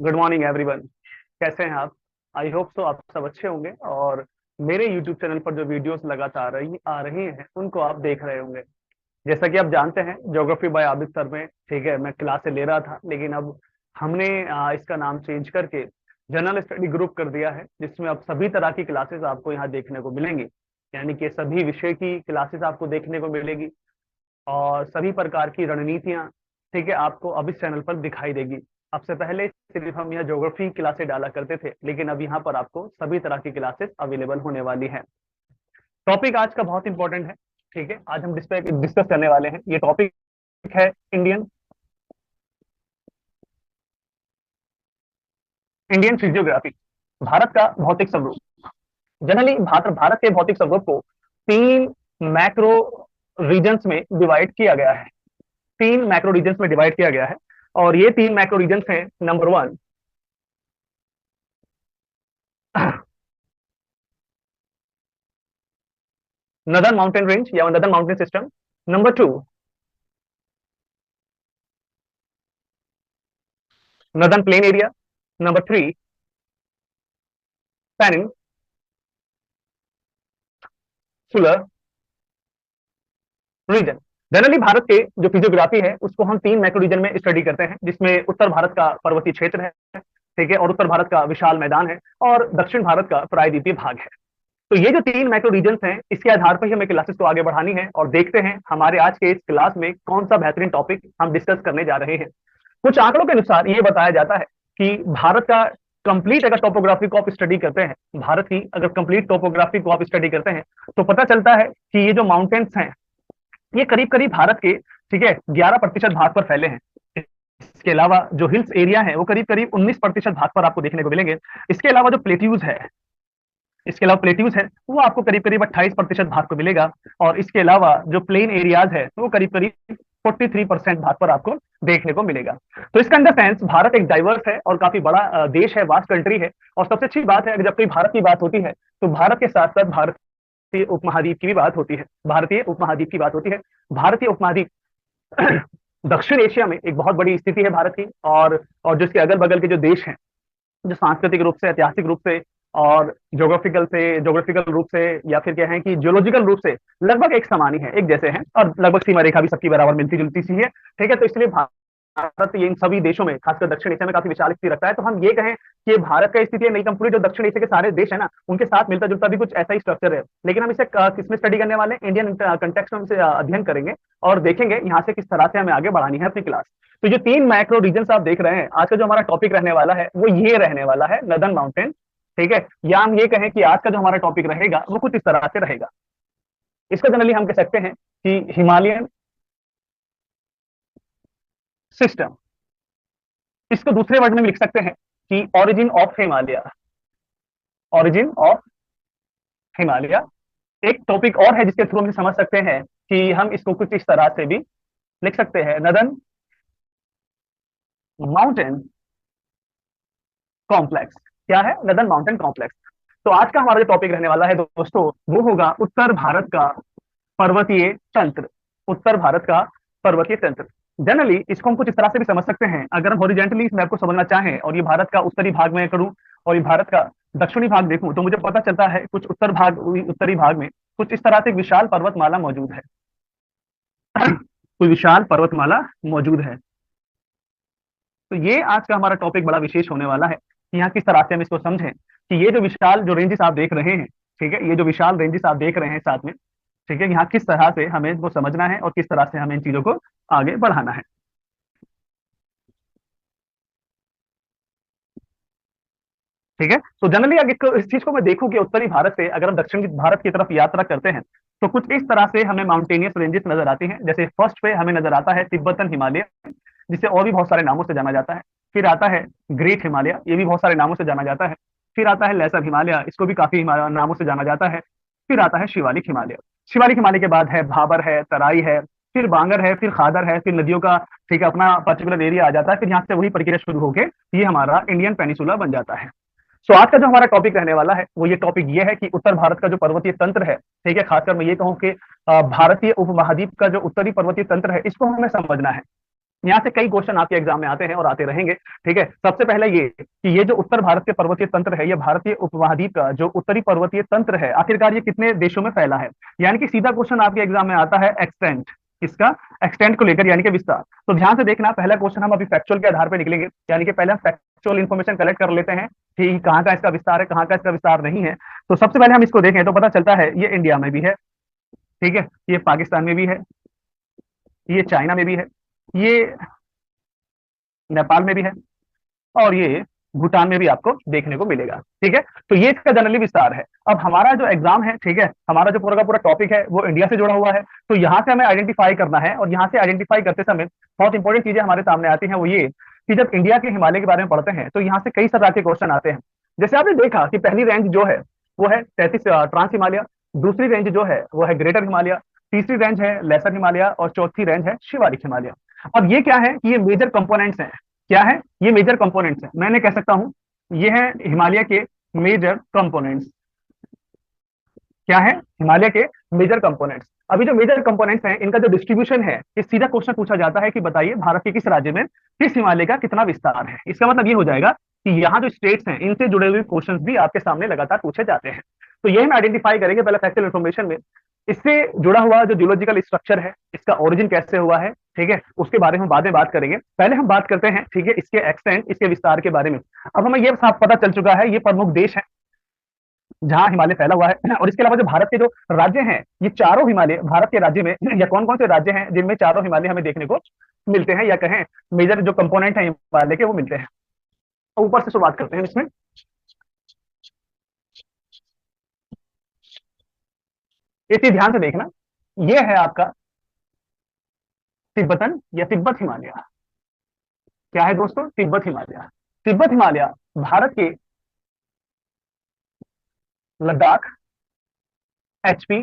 Good morning everyone. कैसे हैं आप? आई होप सो आप सब अच्छे होंगे और मेरे यूट्यूब चैनल पर जो वीडियोस लगातार आ रही हैं उनको आप देख रहे होंगे। जैसा कि आप जानते हैं, ज्योग्राफी बाय आबिद सर में, ठीक है, मैं क्लासें ले रहा था, लेकिन अब हमने इसका नाम चेंज करके जनरल स्टडी ग्रुप कर दिया है, जिसमें अब सभी तरह की क्लासेस आपको यहाँ देखने को मिलेंगी। यानी कि सभी विषय की क्लासेस आपको देखने को मिलेगी और सभी प्रकार की रणनीतियां, ठीक है, आपको अब इस चैनल पर दिखाई देगी। अब से पहले सिर्फ हम यहाँ ज्योग्राफी क्लासेस डाला करते थे, लेकिन अब यहाँ पर आपको सभी तरह की क्लासेस अवेलेबल होने वाली है। टॉपिक आज का बहुत इंपॉर्टेंट है। ठीक है, आज हम डिस्कस करने वाले हैं। ये टॉपिक है इंडियन इंडियन फिजियोग्राफी, भारत का भौतिक स्वरूप। जनरली भारत भारत के भौतिक स्वरूप को तीन मैक्रो रीजन्स में डिवाइड किया गया है। तीन मैक्रो रीजन्स में डिवाइड किया गया है और ये तीन मैक्रो रीजन्स हैं। Number one, northern mountain range या northern mountain system. Number two, northern plain area. Number three, peninsular region. Generally Bharat के जो फिजियोग्राफी है उसको हम तीन मैक्रो रीजन में स्टडी करते हैं, जिसमें उत्तर भारत का पर्वतीय क्षेत्र है, ठीक है, और उत्तर भारत का विशाल मैदान है, और दक्षिण भारत का प्रायद्वीपीय भाग है। तो ये जो तीन मैक्रो रीजन्स हैं, इसके आधार पर ही हमें क्लासेस को आगे बढ़ानी है और देखते हैं हमारे आज के इस क्लास में कौन सा बेहतरीन टॉपिक हम डिस्कस करने जा रहे हैं। कुछ आंकड़ों के अनुसार ये बताया जाता है कि भारत का कंप्लीट अगर टोपोग्राफी को आप स्टडी करते हैं, भारत की अगर कंप्लीट टोपोग्राफी को आप स्टडी करते हैं, तो पता चलता है कि ये जो माउंटेन्स हैं, ये करीब करीब भारत के, ठीक है, 11% भाग पर फैले हैं। इसके अलावा जो हिल्स एरिया है वो करीब करीब 19% भाग पर आपको देखने को मिलेंगे। इसके अलावा जो प्लेट्यूज है, इसके अलावा प्लेट्यूज है वो आपको करीब करीब 28% भाग को मिलेगा। और इसके अलावा जो प्लेन एरियाज है वो करीब करीब 43% भाग पर आपको देखने को मिलेगा। तो इसका अंदर सेंस भारत एक डाइवर्स है और काफी बड़ा देश है, वास्ट कंट्री है। और सबसे अच्छी बात है, जब कोई भारत की बात होती है तो भारत के साथ साथ भारतीय उपमहाद्वीप की भी बात होती है। भारतीय उपमहाद्वीप की बात होती है। भारतीय उपमहाद्वीप दक्षिण एशिया में एक बहुत बड़ी स्थिति है भारत की। और जिसके अगल बगल के जो देश हैं, जो सांस्कृतिक रूप से, ऐतिहासिक रूप से और ज्योग्राफिकल रूप से, या फिर क्या है कि जियोलॉजिकल रूप से लगभग एक समान ही है, एक जैसे हैं, और लगभग सीमा रेखा भी सबकी बराबर मिलती जुलती सी है। ठीक है, तो इसलिए भारत ये इन सभी देशों में, खासकर दक्षिण एशिया में, काफी विशाल स्थिति रखता है। तो हम ये कहें कि भारत का स्थिति नहीं, कंप्लीट जो दक्षिण एशिया के सारे देश है ना, उनके साथ मिलता जुलता भी कुछ ऐसा ही स्ट्रक्चर है। लेकिन हम इसे किसमें स्टडी करने वाले हैं? इंडियन कंटेक्स्ट में हम इसे अध्ययन करेंगे और देखेंगे यहाँ से किस तरह से हमें आगे बढ़ानी है अपनी क्लास। तो जो तीन मैक्रो रीजन आप देख रहे हैं, आज का जो हमारा टॉपिक रहने वाला है वो ये रहने वाला है, नदर्न माउंटेन। ठीक है, या हम ये कहें कि आज का जो हमारा टॉपिक रहेगा वो कुछ इस तरह से रहेगा। इसको जनरली हम कह सकते हैं कि हिमालयन सिस्टम। इसको दूसरे वर्ड में भी लिख सकते हैं कि origin of Himalaya. Origin of Himalaya एक टॉपिक और है जिसके थ्रू हम समझ सकते हैं कि हम इसको कुछ इस तरह से भी लिख सकते हैं, नदर्न माउंटेन कॉम्प्लेक्स। क्या है? Northern mountain complex. तो आज का हमारा जो टॉपिक रहने वाला है दोस्तों, वो होगा उत्तर भारत का पर्वतीय तंत्र। उत्तर भारत का पर्वतीय तंत्र। जनरली इसको हम कुछ इस तरह से भी समझ सकते हैं, अगर हम हॉरिजेंटली इस मैप को समझना चाहें और ये भारत का उत्तरी भाग में करूं और ये भारत का दक्षिणी भाग देखूं, तो मुझे पता चलता है कुछ उत्तरी भाग में कुछ इस तरह से एक विशाल पर्वतमाला मौजूद है। कोई विशाल पर्वतमाला मौजूद है। तो ये आज का हमारा टॉपिक बड़ा विशेष होने वाला है कि यहाँ किस तरह से हम इसको समझें कि ये जो विशाल जो रेंजेस आप देख रहे हैं, ठीक है, ये जो विशाल रेंजेस आप देख रहे हैं साथ में, ठीक है, यहाँ किस तरह से हमें इसको समझना है और किस तरह से हमें इन चीजों को आगे बढ़ाना है। ठीक है, तो जनरली अगर इस चीज को मैं देखूं कि उत्तरी भारत से अगर हम दक्षिण भारत की तरफ यात्रा करते हैं, तो कुछ इस तरह से हमें माउंटेनियस रेंजेस नजर आती हैं। जैसे फर्स्ट पे हमें नजर आता है तिब्बतन हिमालय, जिसे और भी बहुत सारे नामों से जाना जाता है। फिर आता है ग्रेट हिमालय, ये भी बहुत सारे नामों से जाना जाता है। फिर आता है लेसर हिमालय, इसको भी काफी नामों से जाना जाता है। फिर आता है शिवालिक हिमालय। शिवालिक हिमालय के बाद है भाबर है, तराई है, फिर बांगर है, फिर खादर है, फिर नदियों का, ठीक है, अपना पर्टिकुलर एरिया आ जाता है। फिर यहाँ से वही प्रक्रिया शुरू होकर ये हमारा इंडियन पेनिसुला बन जाता है। सो आज का जो हमारा टॉपिक रहने वाला है वो ये टॉपिक ये है कि उत्तर भारत का जो पर्वतीय तंत्र है, ठीक है, खासकर मैं ये कहूँ कि भारतीय उपमहाद्वीप का जो उत्तरी पर्वतीय तंत्र है, इसको हमें समझना है। यहाँ से कई क्वेश्चन आपके एग्जाम में आते हैं और आते रहेंगे। ठीक है, सबसे पहले ये कि ये जो उत्तर भारत के पर्वतीय तंत्र है, ये भारतीय उपमहाद्वीप का जो उत्तरी पर्वतीय तंत्र है, आखिरकार ये कितने देशों में फैला है। यानी कि सीधा क्वेश्चन आपके एग्जाम में आता है एक्सटेंट, किसका, एक्सटेंट को लेकर, यानी कि विस्तार। तो ध्यान से देखना, पहला क्वेश्चन हम अभी फैक्चुअल के आधार पर निकलेंगे, यानी कि पहले हम फैक्चुअल इन्फॉर्मेशन कलेक्ट कर लेते हैं कि कहाँ का इसका विस्तार है, कहाँ का इसका विस्तार नहीं है। तो सबसे पहले हम इसको देखें तो पता चलता है ये इंडिया में भी है, ठीक है, ये पाकिस्तान में भी है, ये चाइना में भी है, ये नेपाल में भी है, और ये भूटान में भी आपको देखने को मिलेगा। ठीक है, तो ये इसका जनरली विस्तार है। अब हमारा जो एग्जाम है, ठीक है, हमारा जो पूरा का पूरा टॉपिक है वो इंडिया से जुड़ा हुआ है। तो यहाँ से हमें आइडेंटिफाई करना है, और यहाँ से आइडेंटिफाई करते समय बहुत इंपॉर्टेंट चीजें हमारे सामने आती हैं। वो ये कि जब इंडिया के हिमालय के बारे में पढ़ते हैं तो यहाँ से कई तरह के क्वेश्चन आते हैं। जैसे आपने देखा कि पहली रेंज जो है वो है 33 ट्रांस हिमालय, दूसरी रेंज जो है वो है ग्रेटर हिमालय, तीसरी रेंज है लेसर हिमालय, और चौथी रेंज है शिवालिक हिमालय। अब ये क्या है कि ये मेजर कंपोनेंट्स हैं। क्या है, ये मेजर कंपोनेंट्स हैं, मैंने कह सकता हूं ये है हिमालय के मेजर कंपोनेंट्स। क्या है, हिमालय के मेजर कंपोनेंट्स। अभी जो मेजर कंपोनेंट्स हैं इनका जो डिस्ट्रीब्यूशन है, ये सीधा क्वेश्चन पूछा जाता है कि बताइए भारत के किस राज्य में किस हिमालय का कितना विस्तार है। इसका मतलब ये हो जाएगा कि यहाँ जो स्टेट्स हैं इनसे जुड़े हुए क्वेश्चंस भी आपके सामने लगातार पूछे जाते हैं। तो यही हम आइडेंटिफाई करेंगे पहले फैक्चुअल इन्फॉर्मेशन में। इससे जुड़ा हुआ जो जियोलॉजिकल स्ट्रक्चर है, इसका ओरिजिन कैसे हुआ है, ठीक है, उसके बारे में हम बाद में बात करेंगे। पहले हम बात करते हैं, ठीक है, इसके एक्सटेंट, इसके विस्तार के बारे में। अब हमें यह साफ पता चल चुका है ये प्रमुख देश है जहां हिमालय फैला हुआ है। और इसके अलावा जो भारत के जो राज्य हैं, ये चारों हिमालय भारत के राज्य में या कौन कौन से राज्य हैं जिनमें चारों हिमालय हमें देखने को मिलते हैं, या कहें मेजर जो कंपोनेंट है हिमालय के वो मिलते हैं। ऊपर से शुरुआत करते हैं इसमें। ये चीज ध्यान से देखना, ये है आपका तिब्बतन या तिब्बत हिमालय। क्या है दोस्तों, तिब्बत हिमालय। तिब्बत हिमालय भारत के लद्दाख, एचपी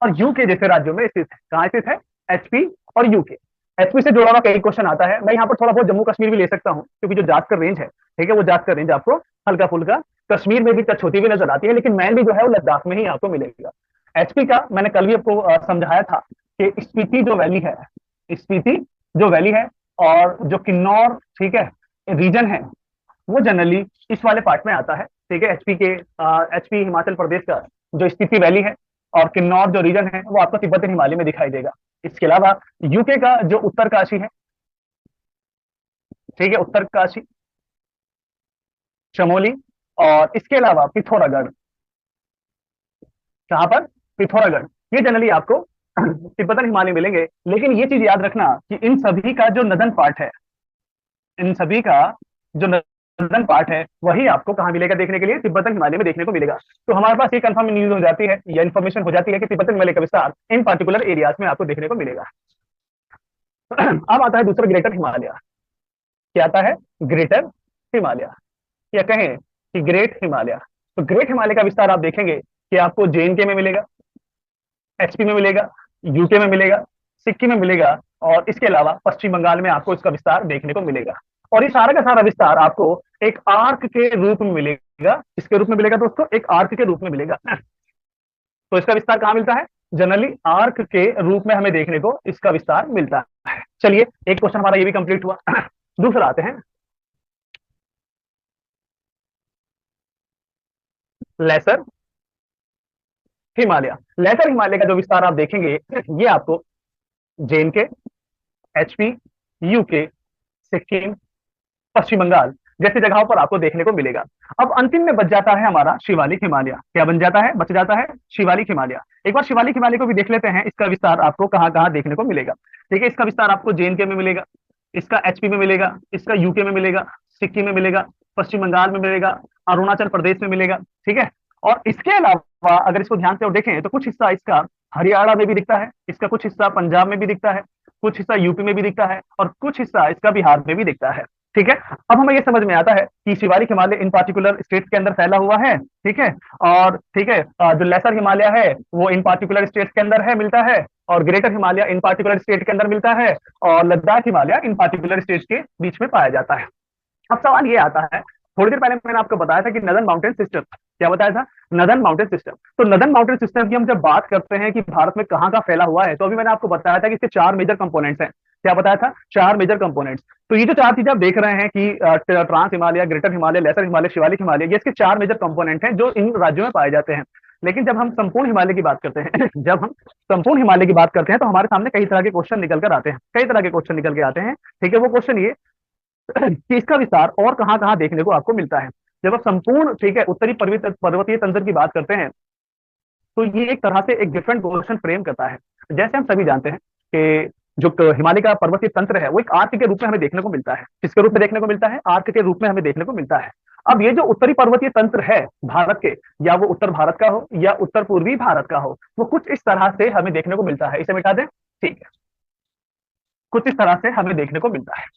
और यूके जैसे राज्यों में स्थित है। कहां स्थित है, एचपी और यूके। एचपी से जुड़ा हुआ कई क्वेश्चन आता है। मैं यहाँ पर थोड़ा बहुत जम्मू कश्मीर भी ले सकता हूँ, क्योंकि जो जाटकर रेंज है, ठीक है, वो जाटकर रेंज आपको हल्का फुल्का कश्मीर में भी टच होती हुई नजर आती है, लेकिन मैन भी जो है वो लद्दाख में ही आपको मिलेगा। एचपी का मैंने कल भी आपको समझाया था कि स्पीति जो वैली है, स्पीति जो वैली है और जो किन्नौर, ठीक है, रीजन है, वो जनरली इस वाले पार्ट में आता है। ठीक है, एचपी हिमाचल प्रदेश का जो स्पीति वैली है और किन्नौर जो रीजन है वो आपको तिब्बत हिमालय में दिखाई देगा। इसके अलावा यूके का जो उत्तरकाशी है, ठीक है, उत्तरकाशी, चमोली, और इसके अलावा पिथौरागढ़। कहां पर, पिथौरागढ़, ये जनरली आपको तिब्बतन हिमालय मिलेंगे। लेकिन ये चीज याद रखना कि इन सभी का जो नदन पार्ट है, इन सभी का जो नदन पार्ट है वही आपको कहां मिलेगा देखने के लिए, तिब्बतन हिमालय में देखने को मिलेगा। तो हमारे पास ये कंफर्म न्यूज हो जाती है या इन्फॉर्मेशन हो जाती है कि तिब्बतन हिमालय का विस्तार इन पर्टिकुलर एरियाज में आपको देखने को मिलेगा। अब आता है दूसरा ग्रेटर हिमालय। क्या आता है, ग्रेटर हिमालय, या कहें कि ग्रेट हिमालय। तो ग्रेट हिमालय का विस्तार आप देखेंगे कि आपको जेएनके में मिलेगा, एचपी में मिलेगा, यूके में मिलेगा, सिक्किम में मिलेगा, और इसके अलावा पश्चिम बंगाल में आपको इसका विस्तार देखने को मिलेगा। और ये सारा का सारा विस्तार आपको एक आर्क के रूप में मिलेगा। किसके रूप में मिलेगा दोस्तों, एक आर्क के रूप में मिलेगा। तो इसका विस्तार कहां मिलता है, जनरली आर्क के रूप में हमें देखने को इसका विस्तार मिलता है। चलिए, एक क्वेश्चन हमारा ये भी कंप्लीट हुआ। दूसरा आते हैं, लेसर हिमालय। लेसर हिमालय का जो विस्तार आप देखेंगे ये आपको जेएनके, एचपी, यूके, सिक्किम, पश्चिम बंगाल जैसी जगहों पर आपको देखने को मिलेगा। अब अंतिम में बच जाता है हमारा शिवालिक हिमालय। क्या बन जाता है, बच जाता है शिवालिक हिमालय। एक बार शिवालिक हिमालय को भी देख लेते हैं, इसका विस्तार आपको कहां कहां देखने को मिलेगा। ठीक है, इसका विस्तार आपको जेएनके में मिलेगा, इसका एचपी में मिलेगा, इसका यूके में मिलेगा, सिक्किम में मिलेगा, पश्चिम बंगाल में मिलेगा, अरुणाचल प्रदेश में मिलेगा। ठीक है, और इसके अलावा अगर इसको ध्यान से और देखें तो कुछ हिस्सा इसका हरियाणा में भी दिखता है, इसका कुछ हिस्सा पंजाब में भी दिखता है, कुछ हिस्सा यूपी में भी दिखता है, और कुछ हिस्सा इसका बिहार में भी दिखता है। ठीक है, अब हमें यह समझ में आता है कि शिवालिक हिमालय इन पार्टिकुलर स्टेट्स के अंदर फैला हुआ है। ठीक है, और ठीक है, जो लेसर हिमालय है वो इन पार्टिकुलर स्टेट्स के अंदर है, मिलता है, और ग्रेटर हिमालय इन पार्टिकुलर स्टेट के अंदर मिलता है, और लद्दाख हिमालय इन पार्टिकुलर स्टेट्स के बीच में पाया जाता है। अब सवाल ये आता है, थोड़ी देर पहले मैंने आपको बताया था कि नदन माउंटेन सिस्टम, क्या बताया था, नदन माउंटेन सिस्टम। तो नदन माउंटेन सिस्टम की हम जब बात करते हैं कि भारत में कहाँ का फैला हुआ है, तो अभी मैंने आपको बताया था कि इसके चार मेजर कंपोनेंट्स हैं। क्या बताया था? 4 मेजर कंपोनेंट्स। तो ये जो 4 चीजें आप देख रहे हैं कि trans Himalaya, greater Himalaya, lesser Himalaya, Shivalik Himalaya, ये इसके 4 मेजर कंपोनेंट हैं जो इन राज्यों में पाए जाते हैं। लेकिन जब हम संपूर्ण हिमालय की बात करते हैं जब हम संपूर्ण हिमालय की बात करते हैं तो हमारे सामने कई तरह के क्वेश्चन निकल कर आते हैं, कई तरह के क्वेश्चन निकल के आते हैं। ठीक है, वो क्वेश्चन ये कि इसका विस्तार और कहाँ कहाँ देखने को आपको मिलता है। जब आप संपूर्ण, ठीक है, उत्तरी पर्वतीय तंत्र की बात करते हैं तो ये एक तरह से एक डिफरेंट क्वेश्चन फ्रेम करता है। जैसे हम सभी जानते हैं कि जो हिमालय का पर्वतीय तंत्र है वो एक आर्क के रूप में हमें देखने को मिलता है। किसके रूप में देखने को मिलता है? आर्क के रूप में हमें देखने को मिलता है। अब ये जो उत्तरी पर्वतीय तंत्र है भारत के, या वो उत्तर भारत का हो या उत्तर पूर्वी भारत का हो, वो कुछ इस तरह से हमें देखने को मिलता है। इसे मिटा दें, ठीक है, कुछ इस तरह से हमें देखने को मिलता है।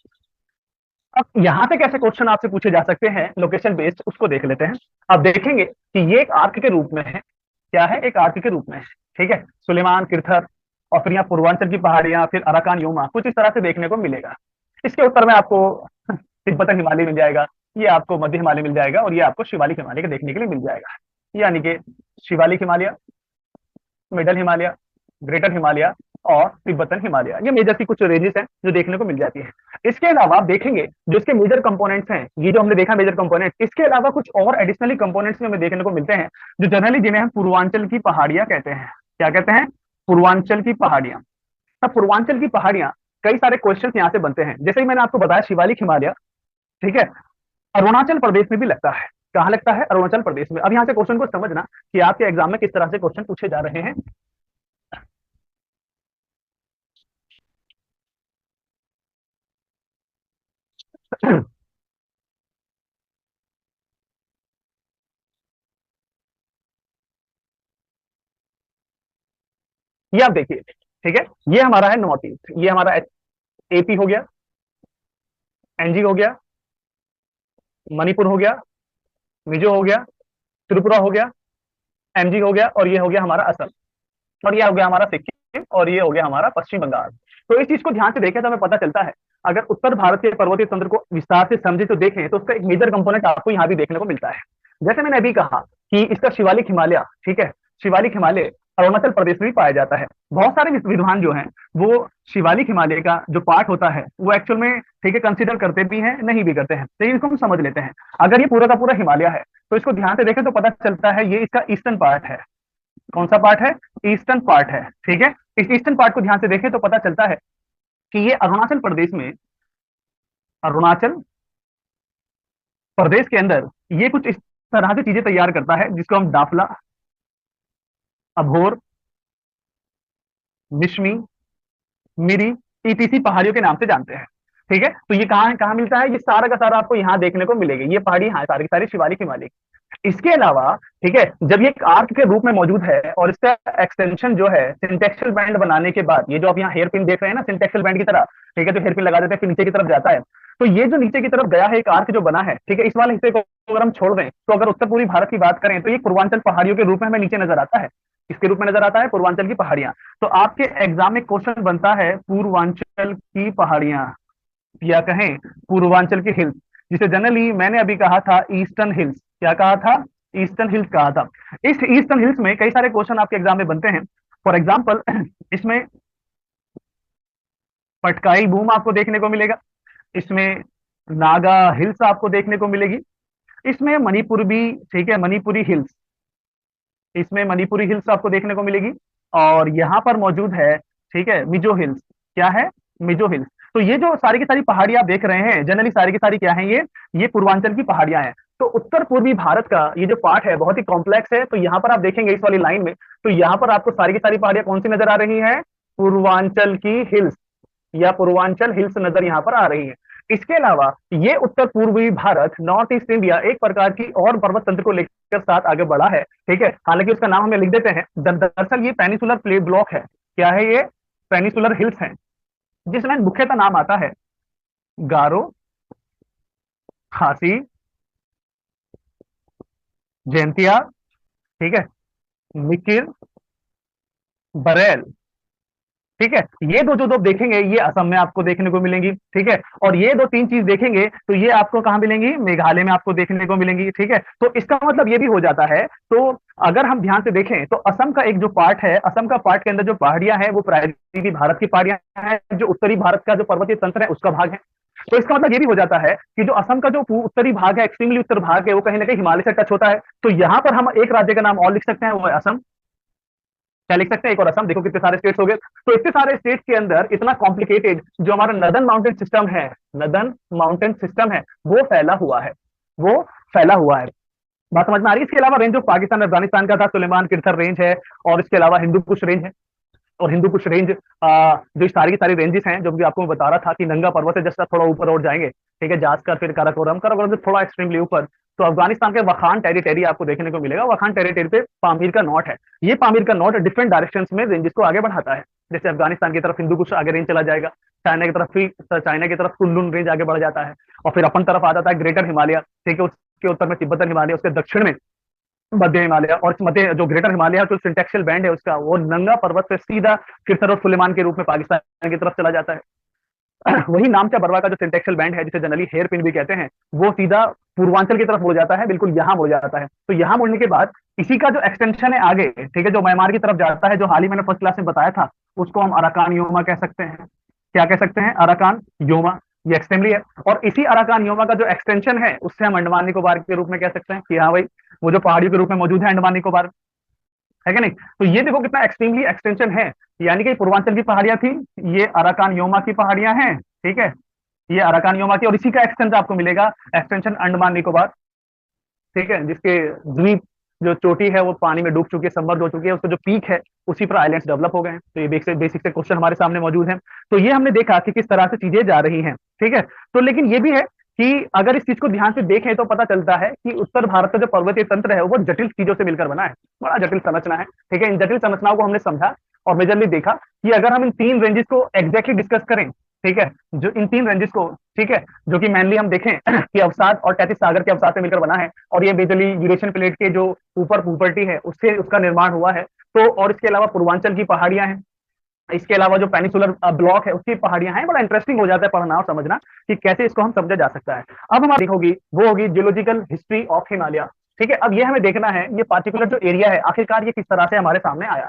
अब यहाँ से कैसे क्वेश्चन आपसे पूछे जा सकते हैं लोकेशन बेस्ड, उसको देख लेते हैं। अब देखेंगे कि ये एक आर्क के रूप में है। क्या है? एक आर्क के रूप में है। ठीक है, सुलेमान, किरथर, और फिर यहाँ पूर्वांचल की पहाड़ियां, फिर अराकान, योमा, कुछ इस तरह से देखने को मिलेगा। इसके उत्तर में आपको तिब्बतन हिमालय मिल जाएगा, ये आपको मध्य हिमालय मिल जाएगा, और ये आपको शिवालिक हिमालय का देखने के लिए मिल जाएगा। यानी कि शिवालिक हिमालय, मिडल हिमालय, ग्रेटर हिमालय और तिब्बतन हिमालय, ये मेजर की कुछ रेंजेस हैं जो देखने को मिल जाती है। इसके अलावा आप देखेंगे जो इसके मेजर कंपोनेंट्स हैं, ये जो हमने देखा मेजर कंपोनेंट, इसके अलावा कुछ और एडिशनली कंपोनेंट्स भी हमें देखने को मिलते हैं जो जनरली जिन्हें हम पूर्वांचल की पहाड़ियां कहते हैं। क्या कहते हैं? पूर्वांचल की पहाड़ियां। अब पूर्वांचल की पहाड़ियां, कई सारे क्वेश्चन यहाँ से बनते हैं। जैसे ही मैंने आपको बताया शिवालिक हिमालय, ठीक है, अरुणाचल प्रदेश में भी लगता है। कहाँ लगता है? अरुणाचल प्रदेश में। अब यहाँ से क्वेश्चन को समझना कि आपके एग्जाम में किस तरह से क्वेश्चन पूछे जा रहे हैं। ये आप देखिए, ठीक है, ये हमारा है नॉर्थ ईस्ट, ये हमारा एपी हो गया, एनजी हो गया, मणिपुर हो गया, मिजो हो गया, त्रिपुरा हो गया, एमजी हो गया, और ये हो गया हमारा असम, और ये हो गया हमारा सिक्किम, और ये हो गया हमारा पश्चिम बंगाल। तो इस चीज को ध्यान से देखें तो हमें पता चलता है, अगर उत्तर भारत के पर्वतीय तंत्र को विस्तार से समझे तो देखें तो उसका एक मेजर कंपोनेंट आपको यहाँ भी देखने को मिलता है। जैसे मैंने अभी कहा कि इसका शिवालिक हिमालय, ठीक है, शिवालिक हिमालय अरुणाचल प्रदेश में भी पाया जाता है। बहुत सारे विद्वान जो हैं वो शिवालिक हिमालय का जो पार्ट होता है वो एक्चुअल में, ठीक है, कंसीडर करते भी हैं, नहीं भी करते हैं। तो इनको हम समझ लेते हैं। अगर ये पूरा का पूरा हिमालय है तो इसको ध्यान से देखें तो पता चलता है ये इसका ईस्टर्न पार्ट है। कौन सा पार्ट है? ईस्टर्न पार्ट है। ठीक है, इस ईस्टर्न पार्ट को ध्यान से देखें तो पता चलता है कि ये अरुणाचल प्रदेश में, अरुणाचल प्रदेश के अंदर ये कुछ इस तरह से चीजें तैयार करता है जिसको हम दाफला, अभोर, मिश्मी, मिरी, ईटीसी पहाड़ियों के नाम से जानते हैं। ठीक है, तो ये कहाँ है, कहाँ मिलता है? ये सारा का सारा आपको यहाँ देखने को मिलेगी। ये पहाड़ी हाँ सारी की सारी शिवालिक हिमालय। इसके अलावा, ठीक है, जब ये एक आर्क के रूप में मौजूद है और इसका एक्सटेंशन जो है सिंटेक्सल बैंड बनाने के बाद, ये जो आप यहाँ हेयर पिन देख रहे हैं ना सिंटेक्सल बैंड की तरह, ठीक है, जो हेयर पिन लगा देते हैं फिर नीचे की तरफ जाता है, तो ये जो नीचे की तरफ गया है एक आर्क जो बना है, ठीक है, इस वाले हिस्से को अगर हम छोड़ दें तो अगर उत्तर पूर्वी भारत की बात करें तो ये पूर्वांचल पहाड़ियों के रूप में हमें नीचे नजर आता है। किसके रूप में नजर आता है? पूर्वांचल की पहाड़ियां। तो आपके एग्जाम में क्वेश्चन बनता है पूर्वांचल की पहाड़ियां, या कहें पूर्वांचल की हिल्स, जिसे जनरली मैंने अभी कहा था ईस्टर्न हिल्स। क्या कहा था? ईस्टर्न हिल्स कहा था। इस ईस्टर्न हिल्स में कई सारे क्वेश्चन आपके एग्जाम में बनते हैं। फॉर एग्जाम्पल इसमें पटकाई बूम आपको देखने को मिलेगा, इसमें नागा हिल्स आपको देखने को मिलेगी, इसमें मणिपुर भी, ठीक है, मणिपुरी हिल्स, इसमें मणिपुरी हिल्स आपको देखने को मिलेगी, और यहाँ पर मौजूद है, ठीक है, मिजो हिल्स। क्या है? मिजो हिल्स। तो ये जो सारी की सारी पहाड़ियां आप देख रहे हैं जनरली सारी की सारी क्या है? ये पूर्वांचल की पहाड़ियां हैं। तो उत्तर पूर्वी भारत का ये जो पार्ट है बहुत ही कॉम्प्लेक्स है। तो यहाँ पर आप देखेंगे इस वाली लाइन में, तो यहाँ पर आपको सारी की सारी पहाड़ियां कौन सी नजर आ रही है? पूर्वांचल की हिल्स, या पूर्वांचल हिल्स नजर यहाँ पर आ रही है। इसके अलावा ये उत्तर पूर्वी भारत, नॉर्थ ईस्ट इंडिया, एक प्रकार की और पर्वत तंत्र को लेकर साथ आगे बढ़ा है। ठीक है, हालांकि उसका नाम हमें लिख देते हैं। दरअसल ये पेनिसुलर प्लेट ब्लॉक है। क्या है ये? पेनिसुलर हिल्स है, जिसमें मुख्यतः नाम आता है गारो, खासी, जैंतिया, ठीक है, मिकिर, बरेल, ठीक है। ये दो जो देखेंगे ये असम में आपको देखने को मिलेंगी, ठीक है। और ये दो तीन चीज देखेंगे तो ये आपको कहाँ मिलेंगी, मेघालय में आपको देखने को मिलेंगी, ठीक है। तो इसका मतलब ये भी हो जाता है। तो अगर हम ध्यान से देखें तो असम का एक जो पार्ट है, असम का पार्ट के अंदर जो पहाड़ियां हैं वो प्रायद्वीपीय भारत की पहाड़ियां हैं, जो उत्तरी भारत का जो पर्वतीय तंत्र है उसका भाग है। तो इसका मतलब ये भी हो जाता है कि जो असम का जो उत्तरी भाग है, एक्सट्रीमली उत्तर भाग है, वो कहीं ना कहीं हिमालय से टच होता है। तो यहाँ पर हम एक राज्य का नाम और लिख सकते हैं, वो है असम। क्या लिख सकते हैं, एक और असम। देखो कितने सारे स्टेट्स हो गए। तो इतने सारे स्टेट्स के अंदर इतना कॉम्प्लिकेटेड जो हमारा नदन माउंटेन सिस्टम है, नदन माउंटेन सिस्टम है, वो फैला हुआ है, वो फैला हुआ है। बात समझ में आ रही है। इसके अलावा रेंज ऑफ पाकिस्तान अफगानिस्तान का था, सुलेमान किरथर रेंज है, और इसके अलावा हिंदू कुश रेंज है। और हिंदू कुश रेंज जो सारी की सारी रेंजेस हैं, जो भी आपको मैं बता रहा था कि नंगा पर्वत है, जस्ट थोड़ा ऊपर और जाएंगे, ठीक है, जासकर फिर काराकोरम, काराकोरम से थोड़ा एक्सट्रीमली ऊपर तो अफगानिस्तान के वखान टेरिटरी आपको देखने को मिलेगा। वखान टेरिटरी पे पामीर का नॉट है। ये पामीर का नॉट डिफरेंट डायरेक्शंस में रेंजेस को आगे बढ़ाता है। जैसे अफगानिस्तान की तरफ हिंदू कुश आगे रेंज चला जाएगा, चाइना की तरफ फिर चाइना की तरफ कुनलुन रेंज आगे बढ़ जाता है, और फिर अपन तरफ आ जाता है ग्रेटर हिमालय, ठीक है। उसके उत्तर में तिब्बतन हिमालय, उसके दक्षिण में मध्य हिमालय, और मध्य जो ग्रेटर हिमालय जो सिंटेक्सियल बैंड है उसका, वो नंगा पर्वत से सीधा किरसर और सुलेमान के रूप में पाकिस्तान की तरफ चला जाता है। वही नामचा बरवा का जो सिंटेक्सियल बैंड है, जिसे जनरली हेयर पिन भी कहते हैं, वो सीधा पूर्वांचल की तरफ मुड़ जाता है, बिल्कुल यहाँ मुड़ जाता है। तो यहाँ मुड़ने के बाद इसी का जो एक्सटेंशन है आगे, ठीक है, जो म्यांमार की तरफ जाता है, जो हाल ही मैंने फर्स्ट क्लास में बताया था, उसको हम अराकान योमा कह सकते हैं। क्या कह सकते हैं, अराकान योमा। ये एक्सटेंबली है। और इसी अराकान योमा का जो एक्सटेंशन है उससे हम अंडमान निकोबार के रूप में कह सकते हैं कि हाँ भाई, वो जो पहाड़ियों के रूप में मौजूद है अंडमान निकोबार, है कि नहीं। तो ये देखो कितना एक्सट्रीमली एक्सटेंशन है। यानी कि पूर्वांचल की पहाड़ियां थी, ये अराकान योमा की पहाड़ियां हैं, ठीक है। ये अराकान योमा की, और इसी का एक्सटेंशन आपको मिलेगा, एक्सटेंशन अंडमान निकोबार, ठीक है, जिसके द्वीप जो चोटी है वो पानी में डूब चुकी है, सबमर्ज हो चुकी है, उसका जो पीक है उसी पर आइलैंड्स डेवलप हो गए हैं। तो ये बेसिक से क्वेश्चन हमारे सामने मौजूद है। तो ये हमने देखा कि किस तरह से चीजें जा रही हैं, ठीक है। तो लेकिन ये भी है कि अगर इस चीज को ध्यान से देखें तो पता चलता है कि उत्तर भारत का जो पर्वतीय तंत्र है वो जटिल चीजों से मिलकर बना है, बड़ा जटिल संरचना है, ठीक है। इन जटिल संरचनाओं को हमने समझा और मेजरली देखा कि अगर हम इन तीन रेंजेस को एग्जैक्टली डिस्कस करें, ठीक है, जो इन तीन रेंजेस को, ठीक है, जो कि मेनली हम देखें कि अवसाद और तैतीस सागर के अवसाद से मिलकर बना है, और ये बेसिकली यूरेशियन प्लेट के जो ऊपर प्रॉपर्टी है उससे उसका निर्माण हुआ है। तो और इसके अलावा पूर्वांचल की पहाड़ियां हैं, इसके अलावा जो पेनिसुलर ब्लॉक है उसकी पहाड़ियां हैं। बड़ा इंटरेस्टिंग हो जाता है पढ़ना और समझना कि कैसे इसको हम समझा जा सकता है। अब हमारी होगी वो होगी जियोलॉजिकल हिस्ट्री ऑफ हिमालय, ठीक है। अब ये हमें देखना है ये पार्टिकुलर जो एरिया है आखिरकार ये किस तरह से हमारे सामने आया।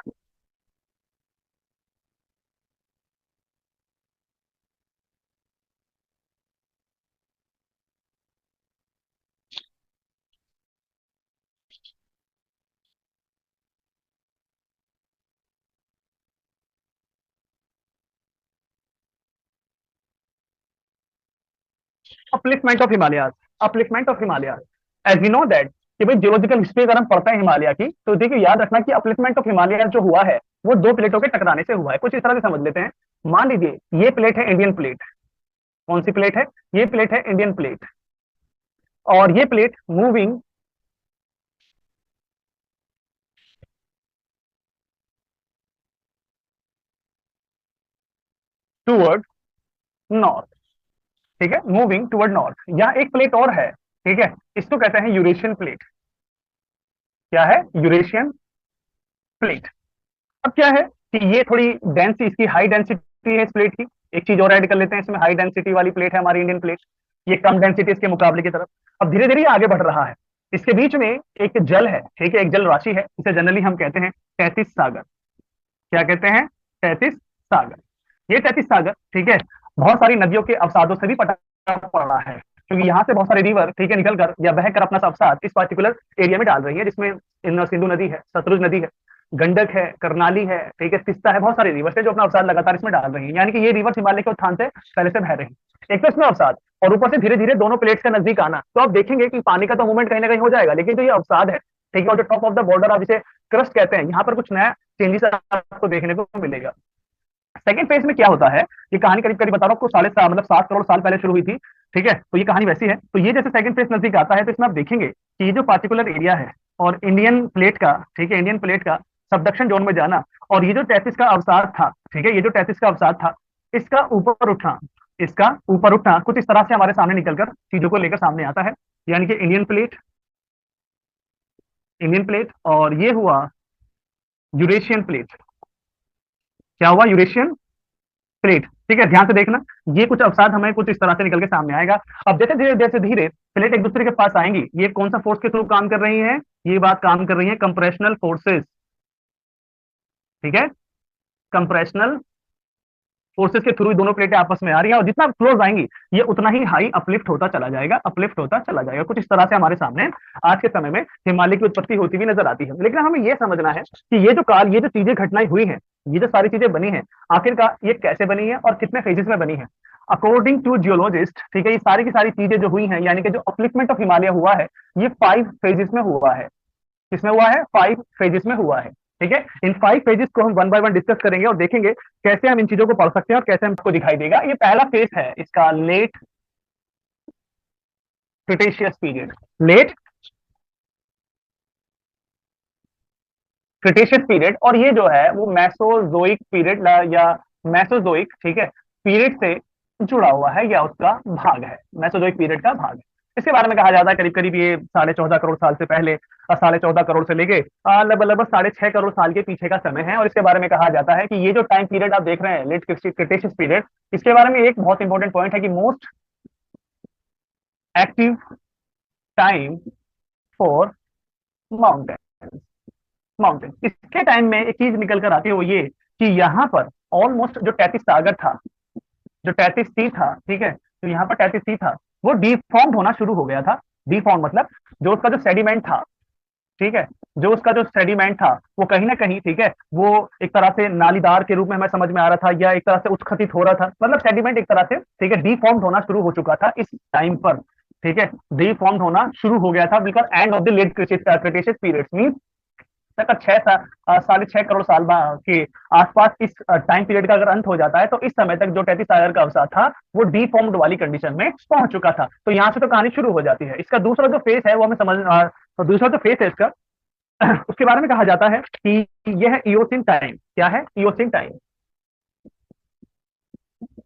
Upliftment of Himalaya, upliftment of Himalaya, as we know that कि भाई जियोलॉजिकल हिस्ट्री अगर हम पढ़ते हैं हिमालय की तो देखिए याद रखना कि अपलिफ्टमेंट ऑफ हिमालय जो हुआ है वो दो प्लेटों के टकराने से हुआ है। कुछ इस तरह से समझ लेते हैं। मान लीजिए ये प्लेट है इंडियन प्लेट। कौन सी प्लेट है, ये प्लेट है इंडियन प्लेट, और ये प्लेट मूविंग टूवर्ड नॉर्थ, ठीक है, मूविंग टूवर्ड नॉर्थ। यहाँ एक प्लेट और है, ठीक है, इसको कहते हैं यूरेशियन प्लेट। क्या है, यूरेशियन प्लेट। अब क्या है कि ये थोड़ी डेंस, इसकी हाई डेंसिटी है इस प्लेट की। एक चीज और ऐड कर लेते हैं इसमें, हाई डेंसिटी वाली प्लेट है हमारी इंडियन प्लेट, ये कम डेंसिटी इसके मुकाबले की तरफ। अब धीरे धीरे आगे बढ़ रहा है। इसके बीच में एक जल है, ठीक है, एक जल राशि है, इसे जनरली हम कहते हैं तैतीस सागर। क्या कहते हैं, तैतीस सागर। ये तैतीस सागर, ठीक है, बहुत सारी नदियों के अवसादों से भी पटा पड़ा है, क्योंकि यहाँ से बहुत सारे रिवर, ठीक है, निकल कर या बह कर अपना अवसाद इस पर्टिकुलर एरिया में डाल रही है, जिसमें सिंधु नदी है, सतलुज नदी है, गंडक है, करनाली है, ठीक है, तिस्ता है, बहुत सारे रिवर्स है जो अपना अवसाद लगातार इसमें डाल रही है। यानी कि ये रिवर्स हिमालय के उत्थान से पहले से बह रही है। एक तो इसमें अवसाद, और ऊपर से धीरे धीरे दोनों प्लेट्स का नजदीक आना, तो आप देखेंगे कि पानी का तो मूवमेंट कहीं ना कहीं हो जाएगा, लेकिन जो ये अवसाद है, ठीक है, और जो टॉप ऑफ द बॉर्डर आप इसे क्रस्ट कहते हैं, यहाँ पर कुछ नया चेंजेस आपको देखने को मिलेगा। सेकंड फेज में क्या होता है, ये कहानी करीब करीब बता रहा हूँ आपको, मतलब 7 करोड़ साल पहले शुरू हुई थी, ठीक है। तो ये कहानी वैसी है। तो ये जैसे सेकंड फेज नजदीक आता है तो इसमें आप देखेंगे कि ये जो पार्टिकुलर एरिया है और इंडियन प्लेट का, ठीक है, इंडियन प्लेट का सबडक्शन जोन में जाना, और ये जो 33 का अवसाद था, ठीक है, ये जो 33 का अवसाद था, इसका ऊपर उठना, इसका ऊपर उठना कुछ इस तरह से हमारे सामने निकलकर चीजों को लेकर सामने आता है। यानी कि इंडियन प्लेट, इंडियन प्लेट, और ये हुआ यूरेशियन प्लेट, क्या हुआ, यूरेशियन प्लेट। ठीक है, ध्यान से देखना, ये कुछ अवसाद हमें कुछ इस तरह से निकल के सामने आएगा। अब जैसे धीरे जैसे धीरे प्लेट एक दूसरे के पास आएंगी, ये कौन सा फोर्स के थ्रू काम कर रही है, ये बात काम कर रही है कंप्रेशनल फोर्सेस। ठीक है, कंप्रेशनल फोर्सेस के थ्रू दोनों प्लेटें आपस में आ रही है, और जितना क्लोज आएंगी ये उतना ही हाई अपलिफ्ट होता चला जाएगा, अपलिफ्ट होता चला जाएगा। कुछ इस तरह से हमारे सामने आज के समय में हिमालय की उत्पत्ति होती हुई नजर आती है। लेकिन हमें यह समझना है कि ये जो काल, ये जो चीजें घटनाएं हुई हैं, ये जो सारी चीजें बनी हैं, आखिरकार ये कैसे बनी है और कितने फेजेस में बनी है। अकॉर्डिंग टू जियोलॉजिस्ट, ठीक है, ये सारी की सारी चीजें जो हुई हैं, यानी कि जो अपलिफ्टमेंट ऑफ हिमालय हुआ है, ये 5 फेजेस में हुआ है। किसमें हुआ है, 5 फेजेस में हुआ है। ठीक है, इन 5 पेजेस को हम वन बाय वन डिस्कस करेंगे और देखेंगे कैसे हम इन चीजों को पढ़ सकते हैं और कैसे हमको दिखाई देगा। ये पहला फेज है इसका, late Cretaceous period. Late Cretaceous period, और ये जो है वो मेसोजोइक पीरियड या मेसोजोइक, ठीक है, पीरियड से जुड़ा हुआ है या उसका भाग है, मेसोजोइक पीरियड का भाग है। इसके बारे में कहा जाता है करीब करीब ये 14.5 करोड़ साल से पहले, 14.5 करोड़ से लेके लगभग लगभग 6.5 करोड़ साल के पीछे का समय है। और इसके बारे में कहा जाता है कि ये जो टाइम पीरियड आप देख रहे हैं, लेट क्रिटेशियस पीरियड, इसके बारे में एक बहुत इंपॉर्टेंट पॉइंट है कि most active time for mountain. Mountain, इसके टाइम में एक चीज निकल कर आती है, वो ये कि यहाँ पर ऑलमोस्ट जो टैथिस सागर था, जो टैथिस सी था, ठीक है, तो यहाँ पर टैथिस सी था, वो डिफॉर्म होना शुरू हो गया था। डिफॉर्म मतलब जो उसका जो सेडिमेंट था, ठीक है, जो उसका जो सेडिमेंट था वो कहीं ना कहीं, ठीक है, वो एक तरह से नालीदार के रूप में हमें समझ में आ रहा था, या एक तरह से उत्खटित हो रहा था, मतलब सेडिमेंट एक तरह से, ठीक है, डिफॉर्म होना शुरू हो चुका था इस टाइम पर। ठीक है, डिफॉर्म होना शुरू हो गया था, because end of the late Cretaceous period mean तक 6.5 करोड़ साल के आसपास इस टाइम पीरियड का अगर अंत हो जाता है, तो इस समय तक जो टैथिस सागर का अवसाद था वो डिफॉर्म्ड वाली कंडीशन में पहुंच चुका था। तो यहाँ से तो कहानी शुरू हो जाती है। इसका दूसरा जो फेस है वो हमें समझ, तो दूसरा जो फेस है इसका, उसके बारे में कहा जाता है कि यह इयोसिन टाइम, क्या है, इयोसिन टाइम।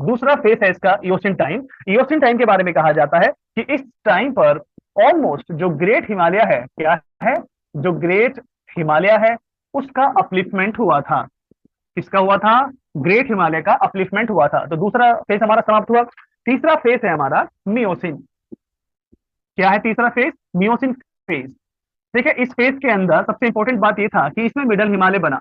दूसरा फेस है इसका इयोसिन टाइम। इयोसिन टाइम के बारे में कहा जाता है कि इस टाइम पर ऑलमोस्ट जो ग्रेट हिमालय है, क्या है, जो ग्रेट हिमालय है उसका अपलिफ्टमेंट हुआ था। किसका हुआ था, ग्रेट हिमालय का अपलिफ्टमेंट हुआ था। तो दूसरा फेस हमारा समाप्त हुआ। तीसरा फेस है हमारा मियोसिन। क्या है तीसरा फेस, मियोसिन फेस। देखिए, इस फेज के अंदर सबसे इंपॉर्टेंट बात यह था कि इसमें मिडल हिमालय बना।